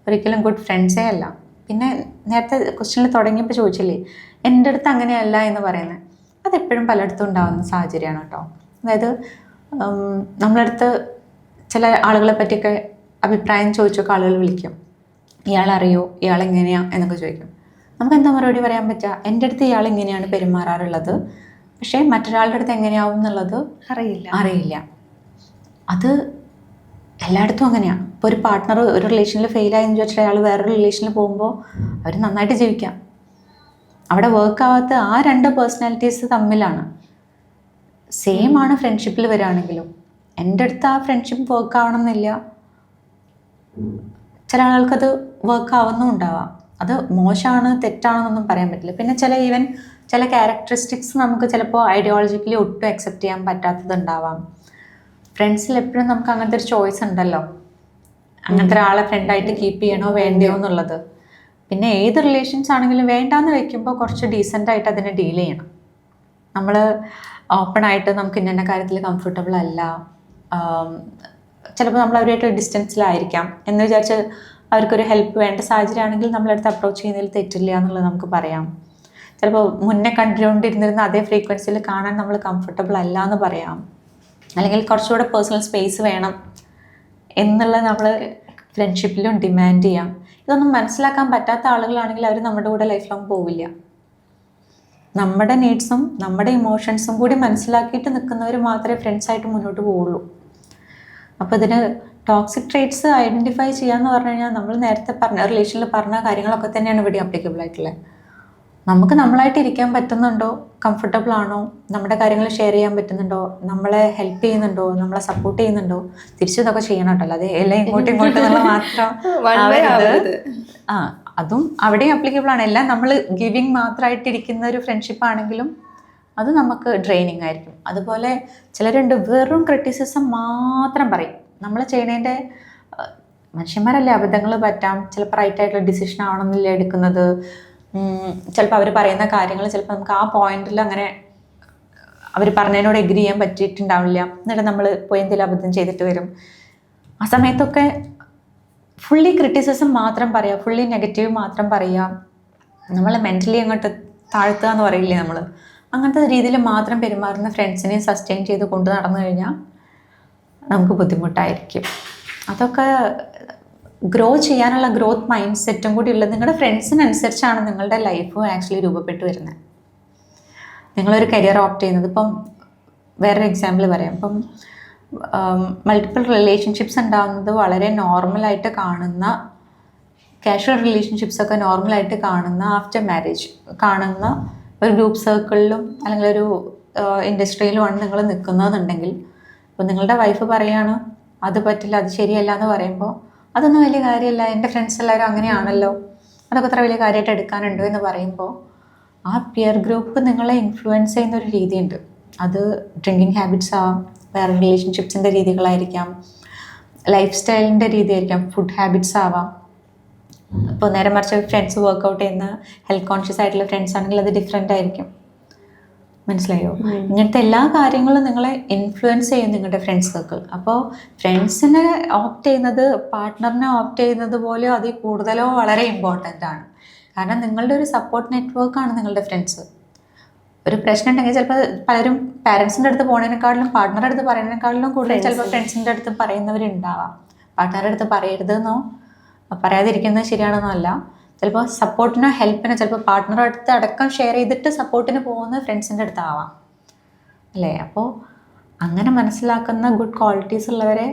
ഒരിക്കലും ഗുഡ് ഫ്രണ്ട്സേ അല്ല. പിന്നെ നേരത്തെ ക്വസ്റ്റ്യനിൽ തുടങ്ങിയപ്പോൾ ചോദിച്ചില്ലേ എൻ്റെ അടുത്ത് അങ്ങനെയല്ല എന്ന് പറയുന്നത്, അതെപ്പോഴും പലയിടത്തും ഉണ്ടാകുന്ന സാഹചര്യമാണ് കേട്ടോ. അതായത് നമ്മളടുത്ത് ചില ആളുകളെ പറ്റിയൊക്കെ അഭിപ്രായം ചോദിച്ചൊക്കെ ആളുകൾ വിളിക്കും, ഇയാളറിയോ, ഇയാളെങ്ങനെയാണ് എന്നൊക്കെ ചോദിക്കും. നമുക്ക് എന്താ മറുപടി പറയാൻ പറ്റുക? എൻ്റെ അടുത്ത് ഇയാൾ ഇങ്ങനെയാണ് പെരുമാറാറുള്ളത്, പക്ഷേ മറ്റൊരാളുടെ അടുത്ത് എങ്ങനെയാവും എന്നുള്ളത് അറിയില്ല. അത് എല്ലായിടത്തും അങ്ങനെയാണ്. ഇപ്പോൾ ഒരു പാർട്ട്ണർ ഒരു റിലേഷനിൽ ഫെയിലായെന്ന് ചോദിച്ചാൽ അയാൾ വേറൊരു റിലേഷനിൽ പോകുമ്പോൾ അവർ നന്നായിട്ട് ജീവിക്കാം. അവിടെ വർക്ക് ആവാത്ത ആ രണ്ട് പേഴ്സണാലിറ്റീസ് തമ്മിലാണ്. സെയിം ആണ് ഫ്രണ്ട്ഷിപ്പിൽ വരികയാണെങ്കിലും. എൻ്റെ അടുത്ത് ആ ഫ്രണ്ട്ഷിപ്പ് വർക്ക് ആവണമെന്നില്ല, ചില ആളുകൾക്കത് വർക്ക് ആവുന്നും ഉണ്ടാവാം. അത് മോശമാണ് തെറ്റാണെന്നൊന്നും പറയാൻ പറ്റില്ല. പിന്നെ ചില ക്യാരക്ടറിസ്റ്റിക്സ് നമുക്ക് ചിലപ്പോൾ ഐഡിയോളജിക്കലി ഒട്ടും അക്സെപ്റ്റ് ചെയ്യാൻ പറ്റാത്തതുണ്ടാവാം. ഫ്രണ്ട്സിൽ എപ്പോഴും നമുക്ക് അങ്ങനത്തെ ഒരു ചോയ്സ് ഉണ്ടല്ലോ, അങ്ങനത്തെ ഒരാളെ ഫ്രണ്ടായിട്ട് കീപ്പ് ചെയ്യണോ വേണ്ടയോ എന്നുള്ളത്. പിന്നെ ഏത് റിലേഷൻസ് ആണെങ്കിലും വേണ്ടാന്ന് വെക്കുമ്പോൾ കുറച്ച് ഡീസൻ്റായിട്ട് അതിനെ ഡീൽ ചെയ്യണം. നമ്മൾ ഓപ്പണായിട്ട് നമുക്ക് ഇന്ന കാര്യത്തിൽ കംഫർട്ടബിൾ അല്ല, ചിലപ്പോൾ നമ്മൾ അവരുമായിട്ട് ഡിസ്റ്റൻസിലായിരിക്കാം എന്ന് വിചാരിച്ച് അവർക്കൊരു ഹെൽപ്പ് വേണ്ട സാഹചര്യമാണെങ്കിൽ നമ്മളടുത്ത് അപ്രോച്ച് ചെയ്യുന്നതിൽ തെറ്റില്ല എന്നുള്ളത് നമുക്ക് പറയാം. ചിലപ്പോൾ മുന്നേ കണ്ടുകൊണ്ടിരുന്നിരുന്ന അതേ ഫ്രീക്വൻസിയിൽ കാണാൻ നമ്മൾ കംഫർട്ടബിൾ അല്ല എന്ന് പറയാം. അല്ലെങ്കിൽ കുറച്ചുകൂടെ പേഴ്സണൽ സ്പേസ് വേണം എന്നുള്ളത് നമ്മൾ ഫ്രണ്ട്ഷിപ്പിലും ഡിമാൻഡ് ചെയ്യാം. ഇതൊന്നും മനസ്സിലാക്കാൻ പറ്റാത്ത ആളുകളാണെങ്കിൽ അവർ നമ്മുടെ കൂടെ ലൈഫ് ലോങ് പോവില്ല. നമ്മുടെ നീഡ്സും നമ്മുടെ ഇമോഷൻസും കൂടി മനസ്സിലാക്കിയിട്ട് നിൽക്കുന്നവർ മാത്രമേ ഫ്രണ്ട്സായിട്ട് മുന്നോട്ട് പോവുള്ളൂ. അപ്പോൾ ഇതിന് ടോക്സിക് ട്രേറ്റ്സ് ഐഡൻറ്റിഫൈ ചെയ്യാന്ന് പറഞ്ഞു കഴിഞ്ഞാൽ നമ്മൾ നേരത്തെ പറഞ്ഞ റിലേഷനിൽ പറഞ്ഞ കാര്യങ്ങളൊക്കെ തന്നെയാണ് ഇവിടെ അപ്ലിക്കബിൾ ആയിട്ടുള്ളത്. നമുക്ക് നമ്മളായിട്ട് ഇരിക്കാൻ പറ്റുന്നുണ്ടോ, കംഫർട്ടബിൾ ആണോ, നമ്മുടെ കാര്യങ്ങൾ ഷെയർ ചെയ്യാൻ പറ്റുന്നുണ്ടോ, നമ്മളെ ഹെൽപ്പ് ചെയ്യുന്നുണ്ടോ, നമ്മളെ സപ്പോർട്ട് ചെയ്യുന്നുണ്ടോ, തിരിച്ചതൊക്കെ ചെയ്യണം കേട്ടോ. അല്ലാതെ എല്ലാം ഇങ്ങോട്ടും എന്നുള്ള മാത്രം അതും അവിടെയും അപ്ലിക്കബിൾ ആണ്. എല്ലാം നമ്മൾ ഗിവിങ് മാത്രമായിട്ടിരിക്കുന്ന ഒരു ഫ്രണ്ട്ഷിപ്പ് ആണെങ്കിലും അത് നമുക്ക് ഡ്രെയിനിങ് ആയിരിക്കും. അതുപോലെ ചിലരുണ്ട് വെറും ക്രിറ്റിസിസം മാത്രം പറയും. നമ്മൾ ചെയ്യണതിൻ്റെ മനുഷ്യന്മാരല്ലേ, അബദ്ധങ്ങൾ പറ്റാം, ചിലപ്പോൾ റൈറ്റ് ആയിട്ടുള്ള ഡിസിഷൻ ആവണമെന്നില്ല എടുക്കുന്നത്. ചിലപ്പോൾ അവർ പറയുന്ന കാര്യങ്ങൾ ചിലപ്പോൾ നമുക്ക് ആ പോയിന്റിൽ അങ്ങനെ അവർ പറഞ്ഞതിനോട് എഗ്രി ചെയ്യാൻ പറ്റിയിട്ടുണ്ടാവില്ല. എന്നിട്ട് നമ്മൾ പോയി എന്തെങ്കിലും അബദ്ധം ചെയ്തിട്ട് വരും. ആ സമയത്തൊക്കെ ഫുള്ളി ക്രിറ്റിസിസം മാത്രം പറയുക, ഫുള്ളി നെഗറ്റീവ് മാത്രം പറയുക, നമ്മളെ മെൻ്റലി അങ്ങോട്ട് താഴ്ത്തുക എന്ന് പറയില്ലേ നമ്മൾ, അങ്ങനത്തെ രീതിയിൽ മാത്രം പെരുമാറുന്ന ഫ്രണ്ട്സിനെ സസ്റ്റെയിൻ ചെയ്ത് കൊണ്ട് നടന്നു കഴിഞ്ഞാൽ നമുക്ക് ബുദ്ധിമുട്ടായിരിക്കും. അതൊക്കെ ഗ്രോ ചെയ്യാനുള്ള ഗ്രോത്ത് മൈൻഡ് സെറ്റും കൂടി ഉള്ളത് നിങ്ങളുടെ ഫ്രണ്ട്സിനനുസരിച്ചാണ് നിങ്ങളുടെ ലൈഫ് ആക്ച്വലി രൂപപ്പെട്ട് വരുന്നത്. നിങ്ങളൊരു കരിയർ ഓപ്റ്റ് ചെയ്യുന്നത്, ഇപ്പം വേറൊരു എക്സാമ്പിൾ പറയാം. ഇപ്പം മൾട്ടിപ്പിൾ റിലേഷൻഷിപ്സ് ഉണ്ടാകുന്നത് വളരെ നോർമലായിട്ട് കാണുന്ന, കാഷ്വൽ റിലേഷൻഷിപ്സൊക്കെ നോർമലായിട്ട് കാണുന്ന ആഫ്റ്റർ മാരേജ് കാണുന്ന ഒരു ഗ്രൂപ്പ് സർക്കിളിലും അല്ലെങ്കിൽ ഒരു ഇൻഡസ്ട്രിയിലുമാണ് നിങ്ങൾ നിൽക്കുന്നതെന്നുണ്ടെങ്കിൽ, ഇപ്പോൾ നിങ്ങളുടെ വൈഫ് പറയാണ് അത് പറ്റില്ല, അത് ശരിയല്ല എന്ന് പറയുമ്പോൾ അതൊന്നും വലിയ കാര്യമല്ല, എൻ്റെ ഫ്രണ്ട്സ് എല്ലാവരും അങ്ങനെയാണല്ലോ, അതൊക്കെ അത്ര വലിയ കാര്യമായിട്ട് എടുക്കാനുണ്ടോ എന്ന് പറയുമ്പോൾ ആ പിയർ ഗ്രൂപ്പ് നിങ്ങളെ ഇൻഫ്ലുവൻസ് ചെയ്യുന്ന ഒരു രീതിയുണ്ട്. അത് ഡ്രിങ്കിങ് ഹാബിറ്റ്സ് ആവാം, വേറെ റിലേഷൻഷിപ്സിൻ്റെ രീതികളായിരിക്കാം, ലൈഫ് സ്റ്റൈലിൻ്റെ രീതിയായിരിക്കാം, ഫുഡ് ഹാബിറ്റ്സ് ആവാം. ഇപ്പോൾ നേരെ മറിച്ച് ഫ്രണ്ട്സ് വർക്കൗട്ട് ചെയ്യുന്ന ഹെൽത്ത് കോൺഷ്യസ് ആയിട്ടുള്ള ഫ്രണ്ട്സ് ആണെങ്കിൽ അത് ഡിഫറെൻ്റ് ആയിരിക്കും. മനസ്സിലായോ? ഇങ്ങനത്തെ എല്ലാ കാര്യങ്ങളും നിങ്ങളെ ഇൻഫ്ലുവൻസ് ചെയ്യും നിങ്ങളുടെ ഫ്രണ്ട്സ് സർക്കിൾ. അപ്പോൾ ഫ്രണ്ട്സിനെ ഓപ്റ്റ് ചെയ്യുന്നത് പാർട്ട്ണറിനെ ഓപ്റ്റ് ചെയ്യുന്നത് പോലെയോ അതിൽ കൂടുതലോ വളരെ ഇമ്പോർട്ടൻ്റ് ആണ്. കാരണം നിങ്ങളുടെ ഒരു സപ്പോർട്ട് നെറ്റ്വർക്കാണ് നിങ്ങളുടെ ഫ്രണ്ട്സ്. ഒരു പ്രശ്നം ഉണ്ടെങ്കിൽ ചിലപ്പോൾ പലരും പാരൻസിൻ്റെ അടുത്ത് പോകുന്നതിനേക്കാളിലും പാർട്ട്ണറുടെ അടുത്ത് പറയുന്നതിനേക്കാളിലും കൂടുതൽ ചിലപ്പോൾ ഫ്രണ്ട്സിൻ്റെ അടുത്ത് പറയുന്നവരുണ്ടാവാം. പാർട്ട്ണറുടെ അടുത്ത് പറയരുതെന്നോ പറയാതിരിക്കുന്നത് ശരിയാണെന്നോ അല്ല. ചിലപ്പോൾ സപ്പോർട്ടിനോ ഹെൽപ്പിനോ ചിലപ്പോൾ പാർട്ട്ണറുടെ അടുത്ത് അടക്കം ഷെയർ ചെയ്തിട്ട് സപ്പോർട്ടിന് പോകുന്ന ഫ്രണ്ട്സിൻ്റെ അടുത്താവാം അല്ലേ? അപ്പോൾ അങ്ങനെ മനസ്സിലാക്കുന്ന ഗുഡ് ക്വാളിറ്റീസ് ഉള്ളവരെ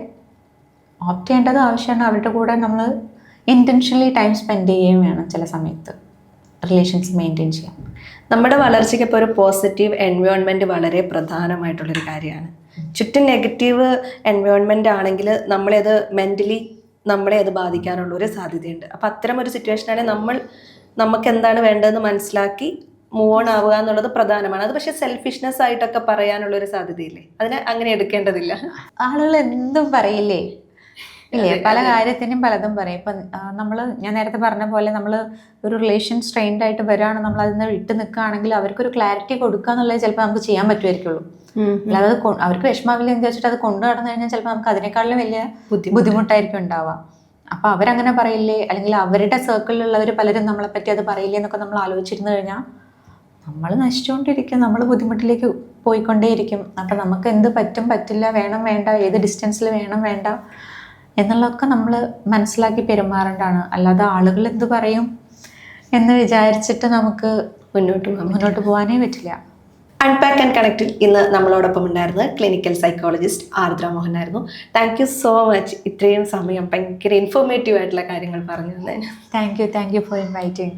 ഓപ്റ്റ് ചെയ്യേണ്ടത് ആവശ്യമാണ്. അവരുടെ കൂടെ നമ്മൾ ഇൻറ്റൻഷനലി ടൈം സ്പെൻഡ് ചെയ്യുകയും വേണം. ചില സമയത്ത് റിലേഷൻസ് മെയിൻറ്റെയിൻ ചെയ്യാം. നമ്മുടെ വളർച്ചയ്ക്ക് ഇപ്പോൾ ഒരു പോസിറ്റീവ് എൻവയോൺമെൻറ്റ് വളരെ പ്രധാനമായിട്ടുള്ളൊരു കാര്യമാണ്. ചുറ്റും നെഗറ്റീവ് എൻവയോൺമെൻ്റ് ആണെങ്കിൽ നമ്മളത് മെൻ്റലി നമ്മളെ അത് ബാധിക്കാനുള്ളൊരു സാധ്യതയുണ്ട്. അപ്പോൾ അത്തരം ഒരു സിറ്റുവേഷനാണെങ്കിൽ നമുക്ക് എന്താണ് വേണ്ടതെന്ന് മനസ്സിലാക്കി മൂവ് ഓൺ ആവുക എന്നുള്ളത് പ്രധാനമാണ്. അത് പക്ഷേ സെൽഫിഷ്നെസ് ആയിട്ടൊക്കെ പറയാനുള്ളൊരു സാധ്യതയില്ലേ? അതിനെ അങ്ങനെ എടുക്കേണ്ടതില്ല. ആളുകൾ എന്തും പറയില്ലേ ഇല്ലേ? പല കാര്യത്തിനും പലതും പറയും. ഇപ്പം ഞാൻ നേരത്തെ പറഞ്ഞ പോലെ നമ്മൾ ഒരു റിലേഷൻ സ്ട്രെയിൻഡ് ആയിട്ട് വരികയാണ്, നമ്മൾ അതിൽ നിന്ന് വിട്ട് നിൽക്കുകയാണെങ്കിൽ അവർക്കൊരു ക്ലാരിറ്റി കൊടുക്കുക എന്നുള്ളത് ചിലപ്പോൾ നമുക്ക് ചെയ്യാൻ പറ്റുമായിരിക്കുള്ളൂ. അല്ലാതെ അവർക്ക് വിഷമാവില്ല എന്ന് വെച്ചിട്ട് അത് കൊണ്ടു നടന്നു കഴിഞ്ഞാൽ ചിലപ്പോൾ നമുക്ക് അതിനേക്കാളും വലിയ ബുദ്ധിമുട്ടായിരിക്കും ഉണ്ടാവുക. അപ്പോൾ അവരങ്ങനെ പറയില്ലേ, അല്ലെങ്കിൽ അവരുടെ സർക്കിളിലുള്ളവർ പലരും നമ്മളെ പറ്റി അത് പറയില്ലേ എന്നൊക്കെ നമ്മൾ ആലോചിച്ചിരുന്നു കഴിഞ്ഞാൽ നമ്മൾ നശിച്ചുകൊണ്ടിരിക്കും, നമ്മൾ ബുദ്ധിമുട്ടിലേക്ക് പോയിക്കൊണ്ടേയിരിക്കും. അപ്പം നമുക്ക് എന്ത് പറ്റും പറ്റില്ല, വേണം വേണ്ട, ഏത് ഡിസ്റ്റൻസിൽ വേണം വേണ്ട എന്നുള്ളതൊക്കെ നമ്മൾ മനസ്സിലാക്കി പെരുമാറേണ്ടതാണ്. അല്ലാതെ ആളുകൾ എന്ത് പറയും എന്ന് വിചാരിച്ചിട്ട് നമുക്ക് മുന്നോട്ട് പോകാനേ പറ്റില്ല. അൺപാക്ക് ആൻഡ് കണക്റ്റിൽ ഇന്ന് നമ്മളോടൊപ്പം ഉണ്ടായിരുന്നത് ക്ലിനിക്കൽ സൈക്കോളജിസ്റ്റ് ആർദ്ര മോഹൻ ആയിരുന്നു. Thank you so much. ഇത്രയും സമയം ഭയങ്കര ഇൻഫോർമേറ്റീവ് ആയിട്ടുള്ള കാര്യങ്ങൾ പറഞ്ഞു തന്നതിന്. Thank you for inviting.